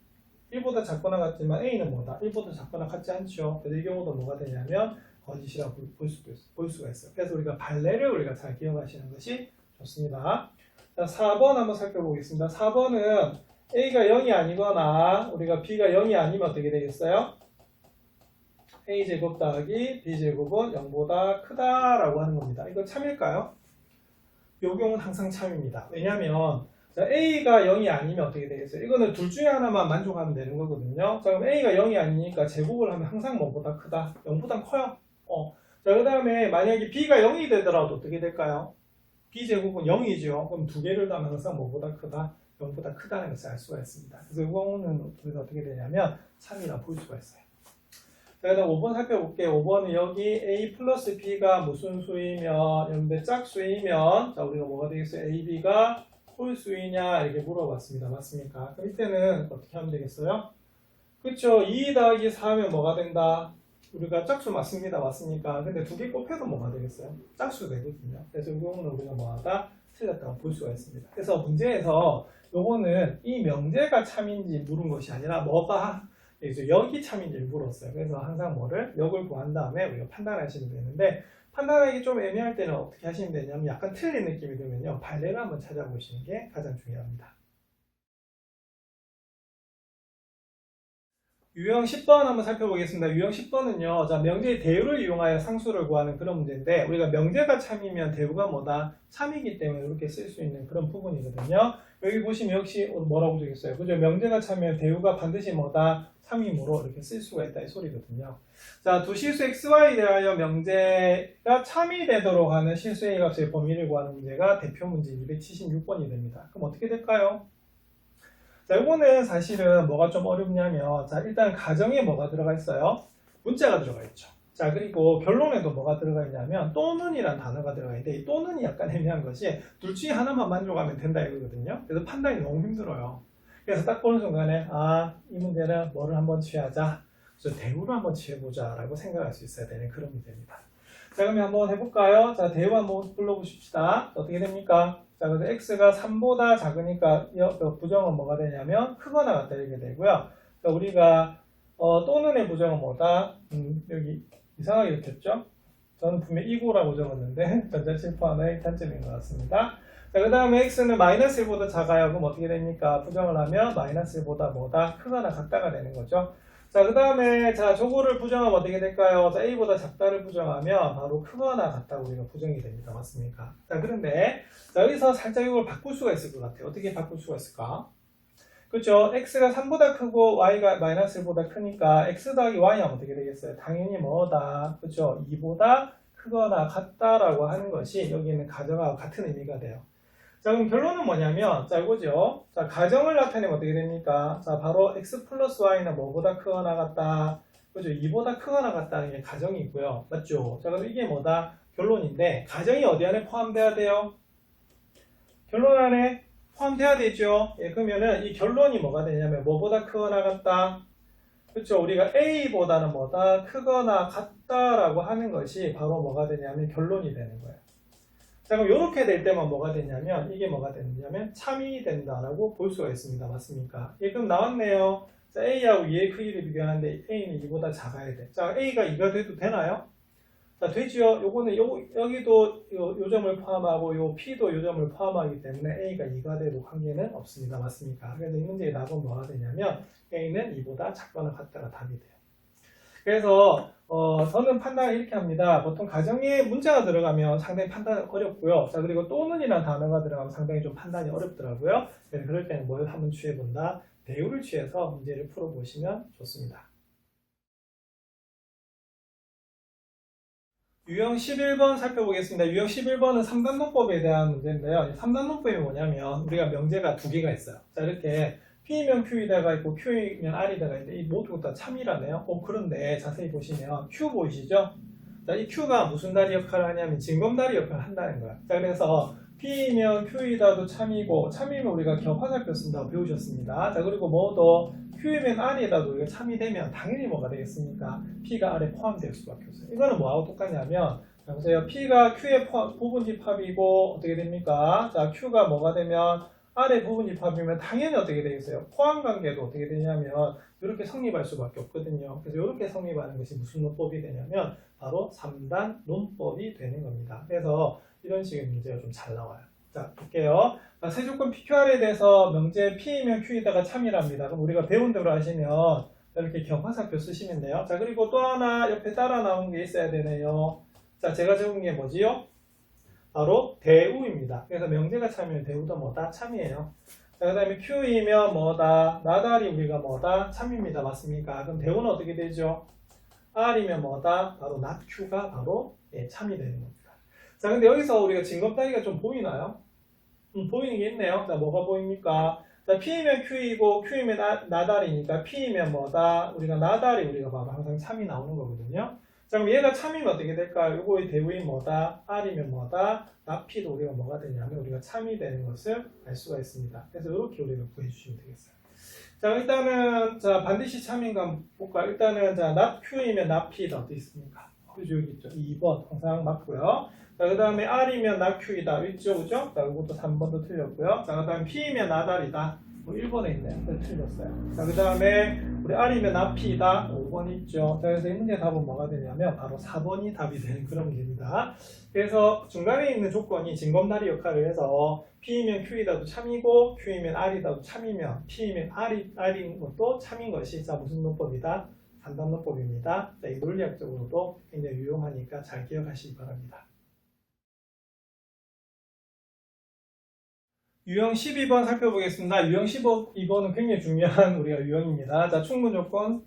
1보다 작거나 같지만 a는 뭐다? 1보다 작거나 같지 않죠. 그래서 이 경우도 뭐가 되냐면 거짓이라고 볼 수가 있어요. 그래서 우리가 발레를 우리가 잘 기억하시는 것이 좋습니다. 자, 4번 한번 살펴보겠습니다. 4번은 a가 0이 아니거나 우리가 b가 0이 아니면 어떻게 되겠어요? a제곱 더하기 b제곱은 0보다 크다라고 하는 겁니다. 이거 참일까요? 이 경우는 항상 참입니다. 왜냐하면 자, a가 0이 아니면 어떻게 되겠어요? 이거는 둘 중에 하나만 만족하면 되는 거거든요. 자, 그럼 a가 0이 아니니까 제곱을 하면 항상 뭐보다 크다? 0보다 커요. 자, 그 다음에 만약에 b가 0이 되더라도 어떻게 될까요? b제곱은 0이죠. 그럼 두 개를 더하면 항상 뭐보다 크다? 0보다 크다는 것을 알 수가 있습니다. 그래서 이 경우는 우리가 어떻게 되냐면 3이라 볼 수가 있어요. 자, 그 다음 5번 살펴볼게요. 5번은 여기 a 플러스 b가 무슨 수이면, 여러분들 짝수이면, 자, 우리가 뭐가 되겠어요? a, b가 홀수이냐 이렇게 물어봤습니다. 맞습니까? 그럼 이때는 어떻게 하면 되겠어요? 그쵸? 2 더하기 4하면 뭐가 된다? 우리가 짝수 맞습니다. 맞습니까? 근데 두 개 곱해도 뭐가 되겠어요? 짝수 되거든요. 그래서 이 경우는 우리가 뭐하다? 틀렸다고 볼 수가 있습니다. 그래서 문제에서 요거는 이 명제가 참인지 물은 것이 아니라 뭐가 여기 참인지 물었어요. 그래서 항상 뭐를 역을 구한 다음에 우리가 판단하시면 되는데 판단하기 좀 애매할 때는 어떻게 하시면 되냐면 약간 틀린 느낌이 들면요. 발레를 한번 찾아보시는 게 가장 중요합니다. 유형 10번 한번 살펴보겠습니다. 유형 10번은요. 자, 명제의 대우를 이용하여 상수를 구하는 그런 문제인데 우리가 명제가 참이면 대우가 뭐다? 참이기 때문에 이렇게 쓸 수 있는 그런 부분이거든요. 여기 보시면 역시 뭐라고 되겠어요? 그죠? 명제가 참이면 대우가 반드시 뭐다? 참임으로 이렇게 쓸 수가 있다 이 소리거든요. 자, 두 실수 xy에 대하여 명제가 참이 되도록 하는 실수 a 값의 범위를 구하는 문제가 대표 문제 276번이 됩니다. 그럼 어떻게 될까요? 자, 이거는 사실은 뭐가 좀 어렵냐면, 자, 일단 가정에 뭐가 들어가 있어요? 문자가 들어가 있죠. 자, 그리고 결론에도 뭐가 들어가 있냐면, 또는이란 단어가 들어가 있는데, 이 또는이 약간 애매한 것이 둘 중에 하나만 만족하면 된다 이거거든요. 그래서 판단이 너무 힘들어요. 그래서 딱 보는 순간에, 아, 이 문제는 뭐를 한번 취하자. 그래서 대우를 한번 취해보자 라고 생각할 수 있어야 되는 그런 문제입니다. 자, 그러면 한번 해볼까요? 자, 대우 한번 불러보십시다. 어떻게 됩니까? 자, 그래서 x가 3보다 작으니까 부정은 뭐가 되냐면 크거나 같다 이렇게 되고요. 자, 우리가 또는의 부정은 뭐다? 여기 이상하게 됐죠? 저는 분명 이고라고 적었는데 전자칠포 하나의 단점인 것 같습니다. 자, 그 다음에 x는 마이너스 1보다 작아요. 그럼 어떻게 됩니까? 부정을 하면 마이너스 1보다 뭐다? 크거나 같다가 되는 거죠. 자, 그 다음에 자 저거를 부정하면 어떻게 될까요? 자, a보다 작다를 부정하면 바로 크거나 같다고 우리가 부정이 됩니다. 맞습니까? 자, 그런데 자, 여기서 살짝 이걸 바꿀 수가 있을 것 같아요. 어떻게 바꿀 수가 있을까? 그렇죠? x가 3보다 크고 y가 마이너스 1보다 크니까 x 더하기 y 하면 어떻게 되겠어요? 당연히 뭐다? 그렇죠? 2보다 크거나 같다라고 하는 것이 여기 있는 가정하고 같은 의미가 돼요. 자, 그럼 결론은 뭐냐면, 자, 이거죠. 자, 가정을 나타내면 어떻게 됩니까? 자, 바로 x 플러스 y는 뭐보다 크거나 같다. 그죠? 2보다 크거나 같다는 게 가정이고요. 맞죠? 자, 그럼 이게 뭐다? 결론인데, 가정이 어디 안에 포함돼야 돼요? 결론 안에 포함돼야 되죠. 예, 그러면은 이 결론이 뭐가 되냐면, 뭐보다 크거나 같다. 그렇죠. 우리가 a보다는 뭐다? 크거나 같다라고 하는 것이 바로 뭐가 되냐면 결론이 되는 거예요. 자, 그럼 이렇게 될 때만 뭐가 되냐면 이게 뭐가 되냐면 참이 된다라고 볼 수가 있습니다. 맞습니까? 예, 그럼 나왔네요. 자, a하고 2의 크기를 비교하는데 a는 2보다 작아야 돼. 자, a가 2가 돼도 되나요? 자, 되지요. 요거는 여기도 요 점을 포함하고 요 p도 요 점을 포함하기 때문에 a가 2가 돼도 관계는 없습니다. 맞습니까? 그래서 이 문제의 답은 뭐가 되냐면 a는 2보다 작거나 같다가 답이 돼요. 그래서 저는 판단을 이렇게 합니다. 보통 가정에 문자가 들어가면 상당히 판단이 어렵고요. 자, 그리고 또는이라는 단어가 들어가면 상당히 좀 판단이 어렵더라고요. 그래서 그럴 때는 뭘 한번 취해본다. 대우를 취해서 문제를 풀어보시면 좋습니다. 유형 11번 살펴보겠습니다. 유형 11번은 3단론법에 대한 문제인데요. 3단론법이 뭐냐면 우리가 명제가 두 개가 있어요. 자, 이렇게 P이면 Q이다가 있고 Q이면 R이다가 있는데 이 모두 다 참이라네요. 그런데 자세히 보시면 Q 보이시죠? 자, 이 Q가 무슨 다리 역할을 하냐면 징검다리 역할을 한다는 거예요. 자, 그래서 P이면 Q이다도 참이고 참이면 우리가 겹화살표 쓴다고 배우셨습니다. 자, 그리고 뭐도 Q이면 R이다도 우리가 참이 되면 당연히 뭐가 되겠습니까? P가 R에 포함될 수밖에 없어요. 이거는 뭐하고 똑같냐면 자, 보세요. P가 Q의 부분집합이고 어떻게 됩니까? 자, Q가 뭐가 되면 R의 부분집합이면 당연히 어떻게 되겠어요? 포함관계도 어떻게 되냐면 이렇게 성립할 수밖에 없거든요. 그래서 이렇게 성립하는 것이 무슨 논법이 되냐면 바로 3단 논법이 되는 겁니다. 그래서 이런 식의 문제가 좀 잘 나와요. 자, 볼게요. 세조건 PQR에 대해서 명제 P이면 Q이다가 참이랍니다. 그럼 우리가 배운 대로 하시면 이렇게 격화살표 쓰시면 돼요. 자, 그리고 또 하나 옆에 따라 나온 게 있어야 되네요. 자, 제가 적은 게 뭐지요? 바로 대우입니다. 그래서 명제가 참이면 대우도 뭐다? 참이에요. 자, 그 다음에 Q이면 뭐다? 나달이 우리가 뭐다? 참입니다. 맞습니까? 그럼 대우는 어떻게 되죠? R이면 뭐다? 바로 not Q가 바로 참이 되는 겁니다. 자, 근데 여기서 우리가 징검다리가 좀 보이나요? 보이는 게 있네요. 자, 뭐가 보입니까? 자, P이면 Q이고 Q이면 나달이니까 P이면 뭐다? 우리가 나달이 우리가 바로 항상 참이 나오는 거거든요. 자, 그럼 얘가 참이면 어떻게 될까요? 요거의 대우인 뭐다? R이면 뭐다? 나피도 우리가 뭐가 되냐면 우리가 참이 되는 것을 알 수가 있습니다. 그래서 이렇게 우리가 구해주시면 되겠어요. 자, 일단은 자 반드시 참인가 한번 볼까요? 일단은 자 not Q이면 나피다 어디 있습니까? 그죠, 여기 있죠. 2번 항상 맞고요. 자, 그 다음에 R이면 not Q이다 있죠, 그죠? 자, 이것도 3번도 틀렸고요. 자, 그 다음에 P이면 나달이다. 1번에 있네요. 틀렸어요. 자, 그 다음에 우리 R이면 나피이다. 5번 있죠. 자, 그래서 이 문제 답은 뭐가 되냐면 바로 4번이 답이 되는 그런 문제입니다. 그래서 중간에 있는 조건이 징검다리 역할을 해서 P이면 Q이다도 참이고 Q이면 R이다도 참이면 P이면 R인 것도 참인 것이 자 무슨 논법이다? 3단 논법입니다. 자, 이 논리학적으로도 굉장히 유용하니까 잘 기억하시기 바랍니다. 유형 12번 살펴보겠습니다. 유형 12번은 굉장히 중요한 우리가 유형입니다. 자, 충분 조건,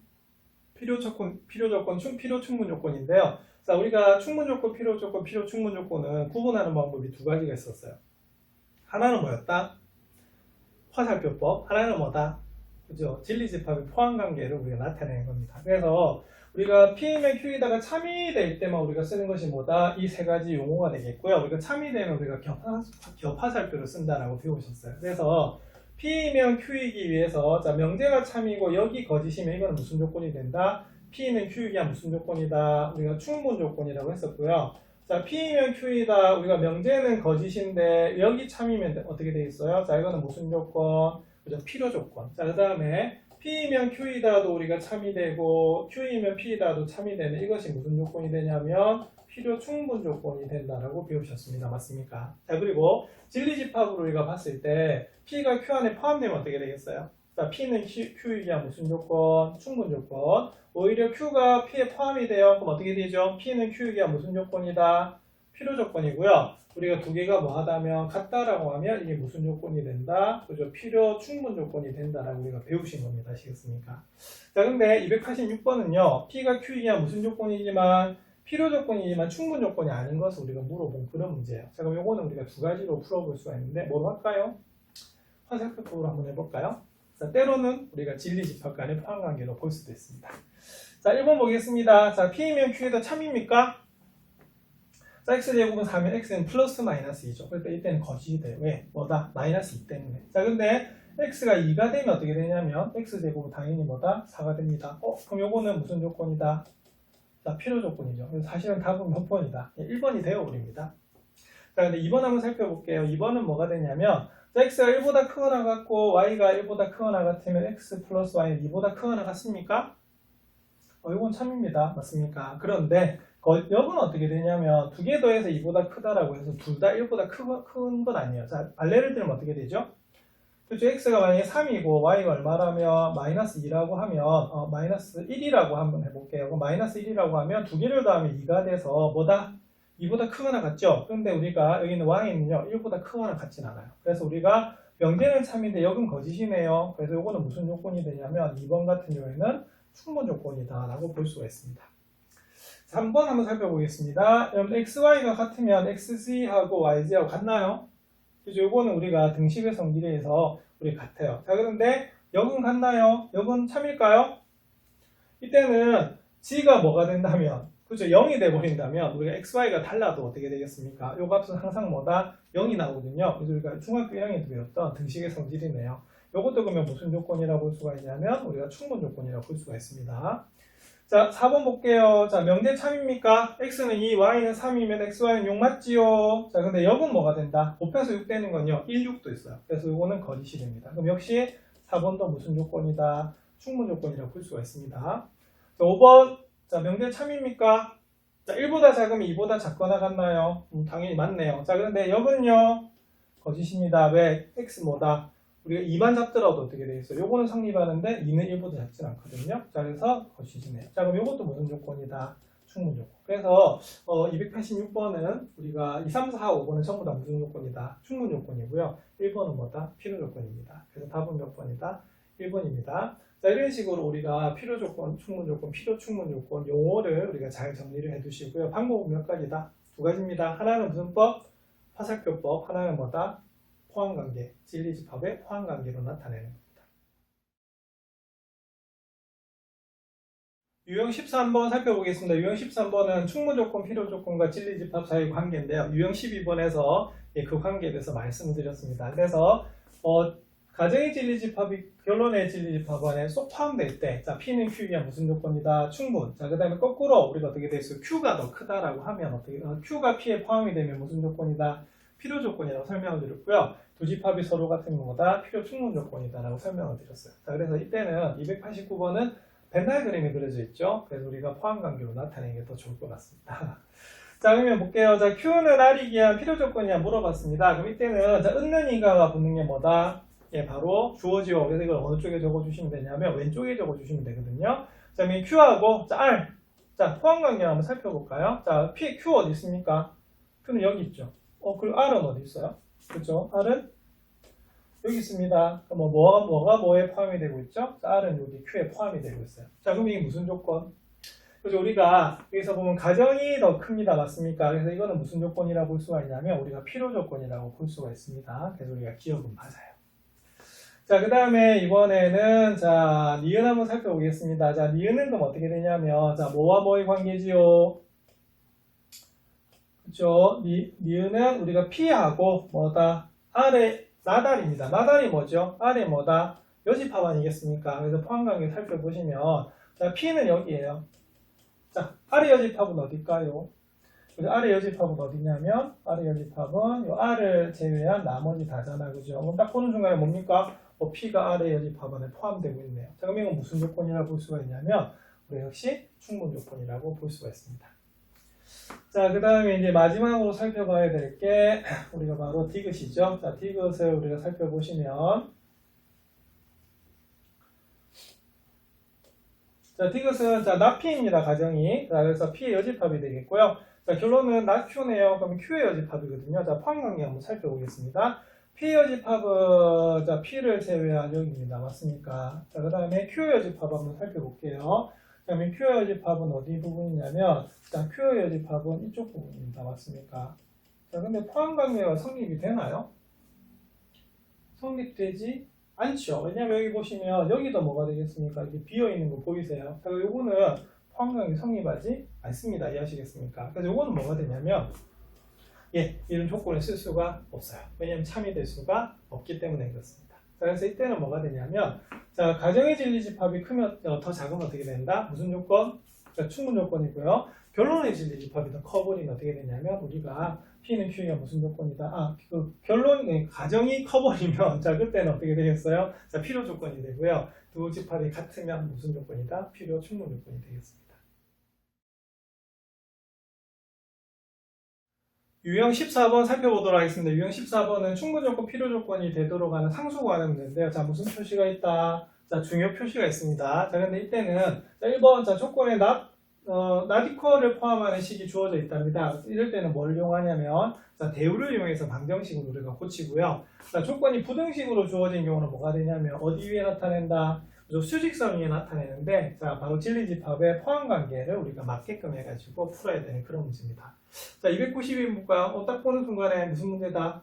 필요 조건, 필요 충분 조건인데요. 자, 우리가 충분 조건, 필요 조건, 필요 충분 조건은 구분하는 방법이 두 가지가 있었어요. 하나는 뭐였다? 화살표법. 하나는 뭐다? 그죠? 진리집합의 포함관계를 우리가 나타내는 겁니다. 그래서 우리가 P이면 Q이다가 참이 될 때만 우리가 쓰는 것이 뭐다? 이 세 가지 용어가 되겠고요. 우리가 참이 되면 우리가 겹화살표를 쓴다라고 배우셨어요. 그래서 P이면 Q이기 위해서 자 명제가 참이고 여기 거짓이면 이건 무슨 조건이 된다? P는 Q이기야 무슨 조건이다? 우리가 충분 조건이라고 했었고요. 자 P이면 Q이다. 우리가 명제는 거짓인데 여기 참이면 어떻게 되겠어요? 자 이거는 무슨 조건? 그죠? 필요 조건. 자 그 다음에 P이면 Q이다도 우리가 참이 되고 Q이면 P이다도 참이 되는 이것이 무슨 조건이 되냐면 필요 충분 조건이 된다라고 배우셨습니다. 맞습니까? 자 그리고 진리집합으로 우리가 봤을 때 P가 Q 안에 포함되면 어떻게 되겠어요? 자 P는 Q이야 무슨 조건? 충분 조건. 오히려 Q가 P에 포함이 돼요. 그럼 어떻게 되죠? P는 Q이야 무슨 조건이다? 필요 조건이고요. 우리가 두 개가 뭐 하다면 같다라고 하면 이게 무슨 조건이 된다? 그죠? 필요 충분 조건이 된다라고 우리가 배우신 겁니다. 아시겠습니까? 자, 근데 286번은요. P가 Q이야 무슨 조건이지만 필요 조건이지만 충분 조건이 아닌 것을 우리가 물어본 그런 문제예요. 자, 그럼 요거는 우리가 두 가지로 풀어볼 수가 있는데 뭐로 할까요? 화살표법으로 한번 해볼까요? 자, 때로는 우리가 진리집합 간의 포함관계로 볼 수도 있습니다. 자, 1번 보겠습니다. 자, P이면 Q에다 참입니까? 자, x제곱은 4면 x는 플러스 마이너스 2죠. 그러니까 이때는 거짓이 돼요. 왜? 뭐다? 마이너스 2 때문에. 자, 근데 x가 2가 되면 어떻게 되냐면 x제곱은 당연히 뭐다? 4가 됩니다. 그럼 요거는 무슨 조건이다? 자, 필요 조건이죠. 그래서 사실은 답은 몇 번이다? 1번이 되어버립니다. 자, 근데 2번 한번 살펴볼게요. 2번은 뭐가 되냐면 자, x가 1보다 크거나 같고 y가 1보다 크거나 같으면 x 플러스 y는 2보다 크거나 같습니까? 이건 참입니다. 맞습니까? 그런데 역은 어떻게 되냐면 두 개 더해서 2보다 크다라고 해서 둘 다 1보다 큰 건 아니에요. 자, 발레를 들면 어떻게 되죠? 그렇죠? x가 만약에 3이고 y가 얼마라면 마이너스 2라고 하면 마이너스 1이라고 한번 해볼게요. 그럼 마이너스 1이라고 하면 두 개를 더하면 2가 돼서 뭐다? 2보다 크거나 같죠? 그런데 우리가 여기는 y는요 1보다 크거나 같진 않아요. 그래서 우리가 명제는 참인데 역은 거짓이네요. 그래서 이거는 무슨 조건이 되냐면 2번 같은 경우에는 충분 조건이다 라고 볼 수가 있습니다. 3번 한번 살펴보겠습니다. 여러분 xy가 같으면 xz하고 yz하고 같나요? 그죠? 요거는 우리가 등식의 성질에서 우리 같아요. 자, 그런데 역은 같나요? 역은 참일까요? 이때는 g가 뭐가 된다면, 그죠? 0이 돼버린다면 우리가 xy가 달라도 어떻게 되겠습니까? 요 값은 항상 뭐다? 0이 나오거든요. 그래서 우리가 중학교 1학년 때 배웠던 등식의 성질이네요. 요것도 그러면 무슨 조건이라고 볼 수가 있냐면 우리가 충분 조건이라고 볼 수가 있습니다. 자, 4번 볼게요. 자, 명대 참입니까? x는 2, y는 3이면 xy는 6 맞지요? 자, 근데 역은 뭐가 된다? 곱해서 6 되는 건요, 1, 6도 있어요. 그래서 이거는 거짓이 됩니다. 그럼 역시 4번도 무슨 조건이다? 충분 조건이라고 볼 수가 있습니다. 자, 5번. 자, 명대 참입니까? 자, 1보다 작으면 2보다 작거나 같나요? 당연히 맞네요. 자, 그런데 역은요, 거짓입니다. 왜? x 뭐다? 우리가 2만 잡더라도 어떻게 되겠어요? 요거는 성립하는데 2는 1보다 작진 않거든요. 자, 그래서 거짓이네요. 자, 그럼 요것도 무슨 조건이다? 충분 조건. 그래서 286번은 우리가 2, 3, 4, 5번은 전부 다 무슨 조건이다? 충분 조건이고요. 1번은 뭐다? 필요 조건입니다. 그래서 답은 몇 번이다? 1번입니다. 자, 이런 식으로 우리가 필요 조건, 충분 조건, 필요 충분 조건 용어를 우리가 잘 정리를 해두시고요. 방법은 몇 가지다? 두 가지입니다. 하나는 무슨 법? 화살표법. 하나는 뭐다? 포함관계, 진리집합의 포함관계로 나타내는 겁니다. 유형 13번 살펴보겠습니다. 유형 13번은 충분조건, 필요조건과 진리집합 사이의 관계인데요. 유형 12번에서 그 관계에 대해서 말씀을 드렸습니다. 그래서 가정의 진리집합이 결론의 진리집합 안에 쏙 포함될 때, 자, P는 Q이야 무슨 조건이다? 충분. 자, 그 다음에 거꾸로 우리가 어떻게 돼 있어요? Q가 더 크다라고 하면 어떻게, Q가 P에 포함이 되면 무슨 조건이다? 필요 조건이라고 설명을 드렸고요. 두 집합이 서로 같은 거다 필요 충분 조건이다라고 설명을 드렸어요. 자, 그래서 이때는 289번은 벤다이그램이 그려져 있죠. 그래서 우리가 포함 관계로 나타내는 게 더 좋을 것 같습니다. 자, 그러면 볼게요. 자, Q는 R이 기한 필요 조건이야 물어봤습니다. 그럼 이때는 자, 은는 이가가 붙는 게 뭐다? 예, 바로 주어지요. 그래서 이걸 어느 쪽에 적어주시면 되냐면 왼쪽에 적어주시면 되거든요. 자, 그럼 Q하고 자, R. 자, 포함 관계 한번 살펴볼까요? 자, Q 어디 있습니까? Q는 여기 있죠. 그리고 R은 어디 있어요? 그렇죠? R은 여기 있습니다. 그럼 뭐가 뭐에 포함이 되고 있죠? 자, R은 여기 Q에 포함이 되고 있어요. 자, 그럼 이게 무슨 조건? 그래서 우리가 여기서 보면 가정이 더 큽니다. 맞습니까? 그래서 이거는 무슨 조건이라고 볼 수가 있냐면 우리가 필요 조건이라고 볼 수가 있습니다. 그래서 우리가 기억은 맞아요. 자, 그 다음에 이번에는 자, 니은 한번 살펴보겠습니다. 자, 니은은 그럼 어떻게 되냐면 자, 뭐와 뭐의 관계지요? 그렇죠? 니은은 우리가 P하고 뭐다? R의 나달입니다. 나달이 뭐죠? R의 뭐다? 여집합 아니겠습니까? 그래서 포함관계 살펴보시면 자, P는 여기에요. 자, R의 여집합은 어딜까요? 그래서 R의 여집합은 어디냐면 R의 여집합은 이 R을 제외한 나머지 다잖아. 그죠? 그럼 딱 보는 순간에 뭡니까? P가 R의 여집합 안에 포함되고 있네요. 자, 그럼 이건 무슨 조건이라고 볼 수가 있냐면 우리 역시 충분 조건이라고 볼 수가 있습니다. 자, 그 다음에 이제 마지막으로 살펴봐야 될 게 우리가 바로 디귿이죠. 자, 디귿을 우리가 살펴보시면 자, 디귿은 자, 나P입니다. 가정이. 자, 그래서 P의 여집합이 되겠고요. 자, 결론은 나Q네요. 그럼 Q의 여집합이거든요. 자, 포함관계 한번 살펴보겠습니다. P의 여집합은 자, P를 제외한 여기입니다. 맞습니까? 자, 그 다음에 Q의 여집합 한번 살펴볼게요. 그러면 Q의 여집합은 어디 부분이냐면 자, Q의 여집합은 이쪽 부분입니다. 맞습니까? 자, 근데 포함관계가 성립이 되나요? 성립되지 않죠. 왜냐면 여기 보시면 여기도 뭐가 되겠습니까? 이렇게 비어있는 거 보이세요? 자, 요거는 포함관계 성립하지 않습니다. 이해하시겠습니까? 그래서 요거는 뭐가 되냐면 이런 조건을 쓸 수가 없어요. 왜냐면 참이 될 수가 없기 때문에 그렇습니다. 자, 그래서 이때는 뭐가 되냐면 자, 가정의 진리집합이 크면 더 작으면 어떻게 된다? 무슨 조건? 자, 충분 조건이고요. 결론의 진리집합이 더 커버리면 어떻게 되냐면 우리가 P는 Q가 무슨 조건이다? 그 결론의 가정이 커버리면 자, 그때는 어떻게 되겠어요? 자, 필요 조건이 되고요. 두 집합이 같으면 무슨 조건이다? 필요 충분 조건이 되겠습니다. 유형 14번 살펴보도록 하겠습니다. 유형 14번은 충분 조건, 필요 조건이 되도록 하는 상수관의 문제인데요. 자, 무슨 표시가 있다? 자, 중요 표시가 있습니다. 자, 근데 이때는 자, 1번 자, 조건에 not equal을 포함하는 식이 주어져 있답니다. 이럴 때는 뭘 이용하냐면 자, 대우를 이용해서 방정식으로 우리가 고치고요. 자, 조건이 부등식으로 주어진 경우는 뭐가 되냐면 어디 위에 나타낸다? 그죠? 수직선 위에 나타내는데, 자, 바로 진리집합의 포함관계를 우리가 맞게끔 해가지고 풀어야 되는 그런 문제입니다. 자, 292문과 딱 보는 순간에 무슨 문제다?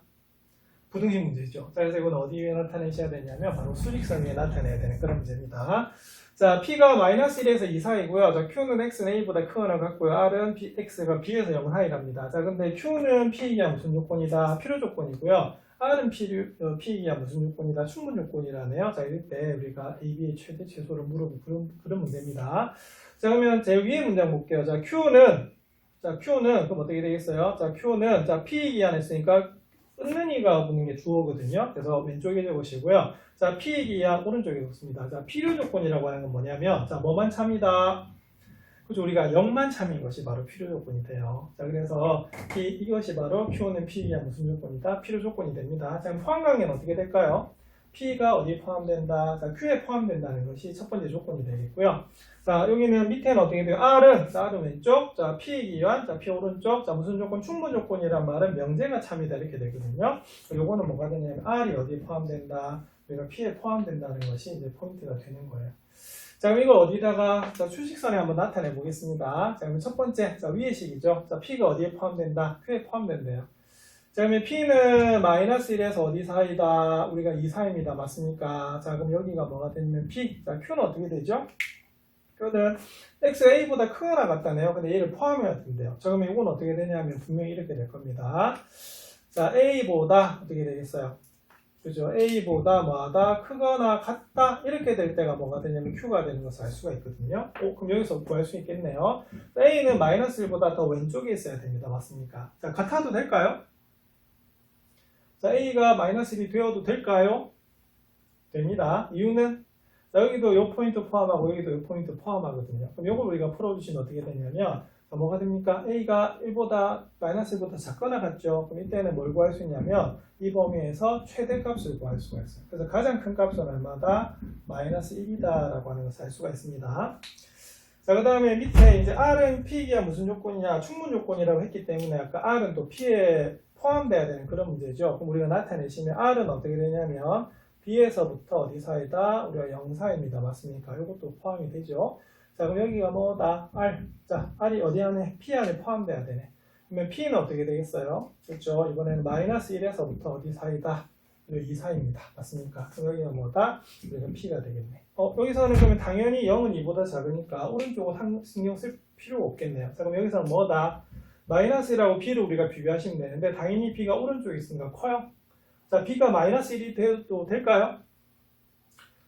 부등식 문제죠. 자, 그래서 이건 어디에 나타내셔야 되냐면 바로 수직선 위에 나타내야 되는 그런 문제입니다. 자, P가 마이너스 1에서 2 사이고요. 자, Q는 X는 A보다 크거나 같고요. R은 X가 B에서 0 사이랍니다. 자, 근데 Q는 P이야 무슨 요건이다? 필요 조건이고요. R은 P이야 무슨 요건이다? 충분 요건이라네요. 자, 이럴 때 우리가 A, B의 최대 최소를 물어볼 그런 문제입니다. 자, 그러면 제 위에 문장 볼게요. 자, Q는 그럼 어떻게 되겠어요? 자, Q는 자, P 기한 했으니까 끊는 이가 붙는 게 주어거든요. 그래서 왼쪽에 적으시고요. 자, P 기한 오른쪽에 적습니다. 자, 필요 조건이라고 하는 건 뭐냐면, 자, 뭐만 참이다. 그죠? 우리가 0만 참인 것이 바로 필요 조건이 돼요. 자, 그래서 이것이 바로 Q는 P 기한 무슨 조건이다? 필요 조건이 됩니다. 자, 그럼 포함관계는 어떻게 될까요? P가 어디에 포함된다? 자, Q에 포함된다는 것이 첫 번째 조건이 되겠고요. 자, 여기는 밑에는 어떻게 돼요? R은 왼쪽, 자, P 기한, 자, P 오른쪽, 자, 무슨 조건? 충분 조건이란 말은 명제가 참이다 이렇게 되거든요. 요거는 뭐가 되냐면 R이 어디에 포함된다? 우리가 P에 포함된다는 것이 이제 포인트가 되는 거예요. 자, 그럼 이걸 어디다가, 자, 수직선에 한번 나타내 보겠습니다. 자, 그럼 첫 번째, 자, 위의 식이죠. 자, P가 어디에 포함된다? Q에 포함된대요. 자, 그러면 P는 마이너스 1에서 어디 사이다? 우리가 2 사이입니다. 맞습니까? 자, 그럼 여기가 뭐가 되냐면 P. 자, Q는 어떻게 되죠? Q는 X가 A보다 크거나 같다네요. 근데 얘를 포함해야 된대요. 자, 그러면 이건 어떻게 되냐면 분명히 이렇게 될 겁니다. 자, A보다 어떻게 되겠어요? 그죠? A보다 뭐하다? 크거나 같다? 이렇게 될 때가 뭐가 되냐면 Q가 되는 것을 알 수가 있거든요. 그럼 여기서 구할 수 있겠네요. A는 마이너스 1보다 더 왼쪽에 있어야 됩니다. 맞습니까? 자, 같아도 될까요? 자, A가 마이너스 1이 되어도 될까요? 됩니다. 이유는 자, 여기도 이 포인트 포함하고 여기도 이 포인트 포함하거든요. 그럼 이걸 우리가 풀어주시면 어떻게 되냐면 자, 뭐가 됩니까? A가 1보다 마이너스 1보다 작거나 같죠? 그럼 이때는 뭘 구할 수 있냐면 이 범위에서 최대값을 구할 수가 있어요. 그래서 가장 큰 값은 얼마다? 마이너스 1이다 라고 하는 것을 알 수가 있습니다. 자, 그 다음에 밑에 이제 R은 P가 무슨 조건이냐? 충분 조건이라고 했기 때문에 아까 R은 또 P에 포함돼야 되는 그런 문제죠. 그럼 우리가 나타내시면 R은 어떻게 되냐면 B에서부터 어디 사이다? 우리가 0 사이입니다. 맞습니까? 이것도 포함이 되죠. 자, 그럼 여기가 뭐다? R. 자, R이 어디 안에? P 안에 포함돼야 되네. 그러면 P는 어떻게 되겠어요? 그렇죠? 이번에는 마이너스 1에서부터 어디 사이다? 2 사이입니다. 맞습니까? 그럼 여기가 뭐다? 우리가 P가 되겠네. 여기서는 그러면 당연히 0은 2보다 작으니까 오른쪽은 신경 쓸 필요가 없겠네요. 자, 그럼 여기서는 뭐다? 마이너스 1하고 B를 우리가 비교하시면 되는데 당연히 B가 오른쪽에 있으니까 커요. 자, B가 마이너스 1이 돼도 될까요?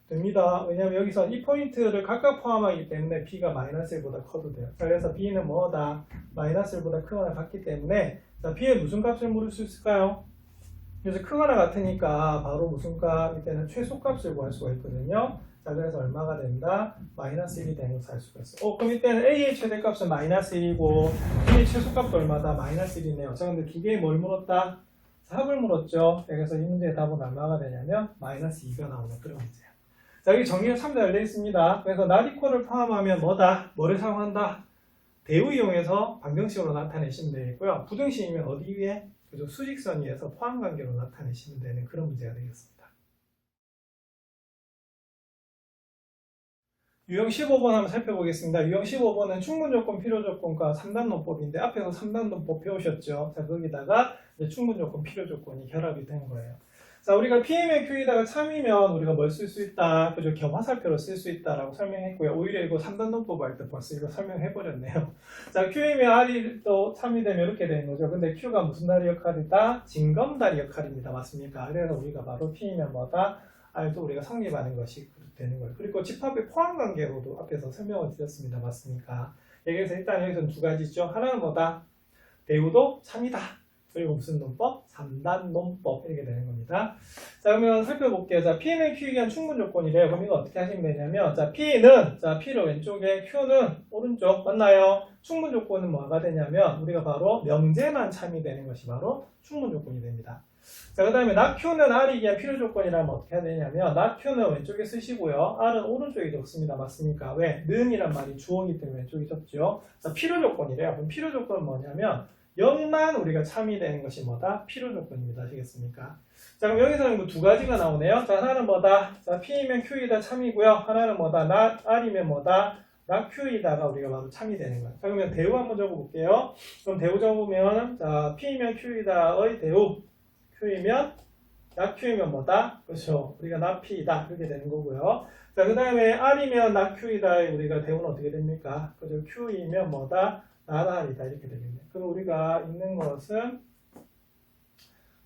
됩니다. 왜냐하면 여기서 이 포인트를 각각 포함하기 때문에 B가 마이너스 1보다 커도 돼요. 자, 그래서 B는 뭐다? 마이너스 1보다 크거나 같기 때문에 자, B에 무슨 값을 물을 수 있을까요? 그래서 크거나 같으니까 바로 무슨 값? 이때는 최소값을 구할 수가 있거든요. 자, 그래서 얼마가 된다? 마이너스 1이 되는 것을 알 수가 있어요. 그럼 이때는 A의 최대값은 마이너스 1이고 B의 최소값도 얼마다? 마이너스 1이네요. 자, 근데 두 개에 뭘 물었다? 합을 물었죠. 그래서 이 문제의 답은 얼마가 되냐면 마이너스 2가 나오는 그런 문제예요. 자, 여기 정리가 참 잘 되어 있습니다. 그래서 나디코를 포함하면 뭐다? 뭐를 사용한다? 대우 이용해서 방정식으로 나타내시면 되겠고요. 부등식이면 어디 위에? 그죠? 수직선 위에서 포함관계로 나타내시면 되는 그런 문제가 되겠습니다. 유형 15번 한번 살펴보겠습니다. 유형 15번은 충분조건, 필요조건과 3단 논법인데 앞에서 3단 논법 배우셨죠? 자, 거기다가 이제 충분조건, 필요조건이 결합이 된 거예요. 자, 우리가 PM의 Q에다가 참이면 우리가 뭘 쓸 수 있다? 그죠? 겸화살표로 쓸 수 있다라고 설명했고요. 오히려 이거 3단 논법 할 때 벌써 이거 설명해버렸네요. 자, Q이면 R이 또 참이 되면 이렇게 되는 거죠. 근데 Q가 무슨 다리 역할이다? 징검다리 역할입니다. 맞습니까? 그래서 우리가 바로 P이면 뭐다? R도 우리가 성립하는 것이 되는 거예요. 그리고 집합의 포함관계로도 앞에서 설명을 드렸습니다. 맞습니까? 여기서 일단 여기서는 두 가지죠. 하나는 뭐다? 대우도 참이다. 그리고 무슨 논법? 3단 논법 이렇게 되는 겁니다. 자, 그러면 살펴볼게요. 자, P는 Q에 의한 충분 조건이래요. 그럼 이거 어떻게 하시면 되냐면 자, P는 P를 왼쪽에 Q는 오른쪽 맞나요? 충분 조건은 뭐가 되냐면 우리가 바로 명제만 참이 되는 것이 바로 충분 조건이 됩니다. 자, 그 다음에 not Q는 R이 의한 필요 조건이라면 어떻게 해야 되냐면 not Q는 왼쪽에 쓰시고요. R은 오른쪽에 적습니다. 맞습니까? 왜? 는이란 말이 주어이기 때문에 왼쪽에 적죠. 자, 필요 조건이래요. 그럼 필요 조건은 뭐냐면 0만 우리가 참이 되는 것이 뭐다? 필요 조건입니다. 아시겠습니까? 자, 그럼 여기서는 뭐 두 가지가 나오네요. 자, 하나는 뭐다? 자, P이면 Q이다 참이고요. 하나는 뭐다? not R이면 뭐다? not Q이다가 우리가 바로 참이 되는 거예요. 자, 그러면 대우 한번 적어볼게요. 그럼 대우 적으면 자, P이면 Q이다의 대우 Q이면 not Q이면 뭐다? 그렇죠. 우리가 not P이다 이렇게 되는 거고요. 자, 그 다음에 R이면 not Q이다의 우리가 대우는 어떻게 됩니까? 그죠? Q이면 뭐다? not R이다 이렇게 되겠네요. 그럼 우리가 읽는 것은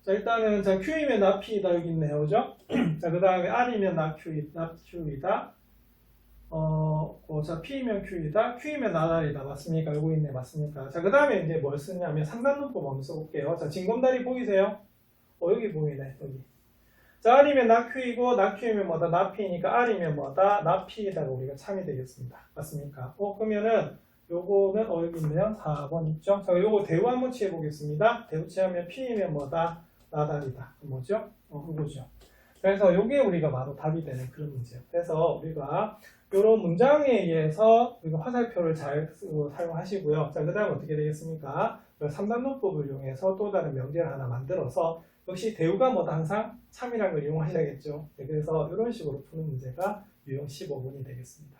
자, 일단은 자, Q이면 not P이다 여기 있네요. 그죠? 자, 그 다음에 R이면 not Q이다. 자, P이면 Q이다. Q이면 not R이다. 맞습니까? 요거 있네. 맞습니까? 자, 그 다음에 이제 뭘 쓰냐면 상단문법 한번 써볼게요. 자, 징검다리 보이세요? 여기 보이네. 여기. 자, R이면 not Q이고 not Q이면 뭐다? not P니까 R이면 뭐다? not P이다가 우리가 참이 되겠습니다. 맞습니까? 그러면은 요거는 여기 있네요. 4번 있죠? 자, 요거 대우 한번 취해보겠습니다. 대우 취하면 P이면 뭐다? not R이다. 뭐죠? 그거죠. 그래서 요게 우리가 바로 답이 되는 그런 문제예요. 그래서 우리가 이런 문장에 의해서 우리가 화살표를 잘 쓰고 사용하시고요. 자, 그 다음 어떻게 되겠습니까? 3단문법을 이용해서 또 다른 명제를 하나 만들어서 역시 대우가 뭐다 항상 참이라는 걸 이용하셔야겠죠. 네, 그래서 이런 식으로 푸는 문제가 유형 15번이 되겠습니다.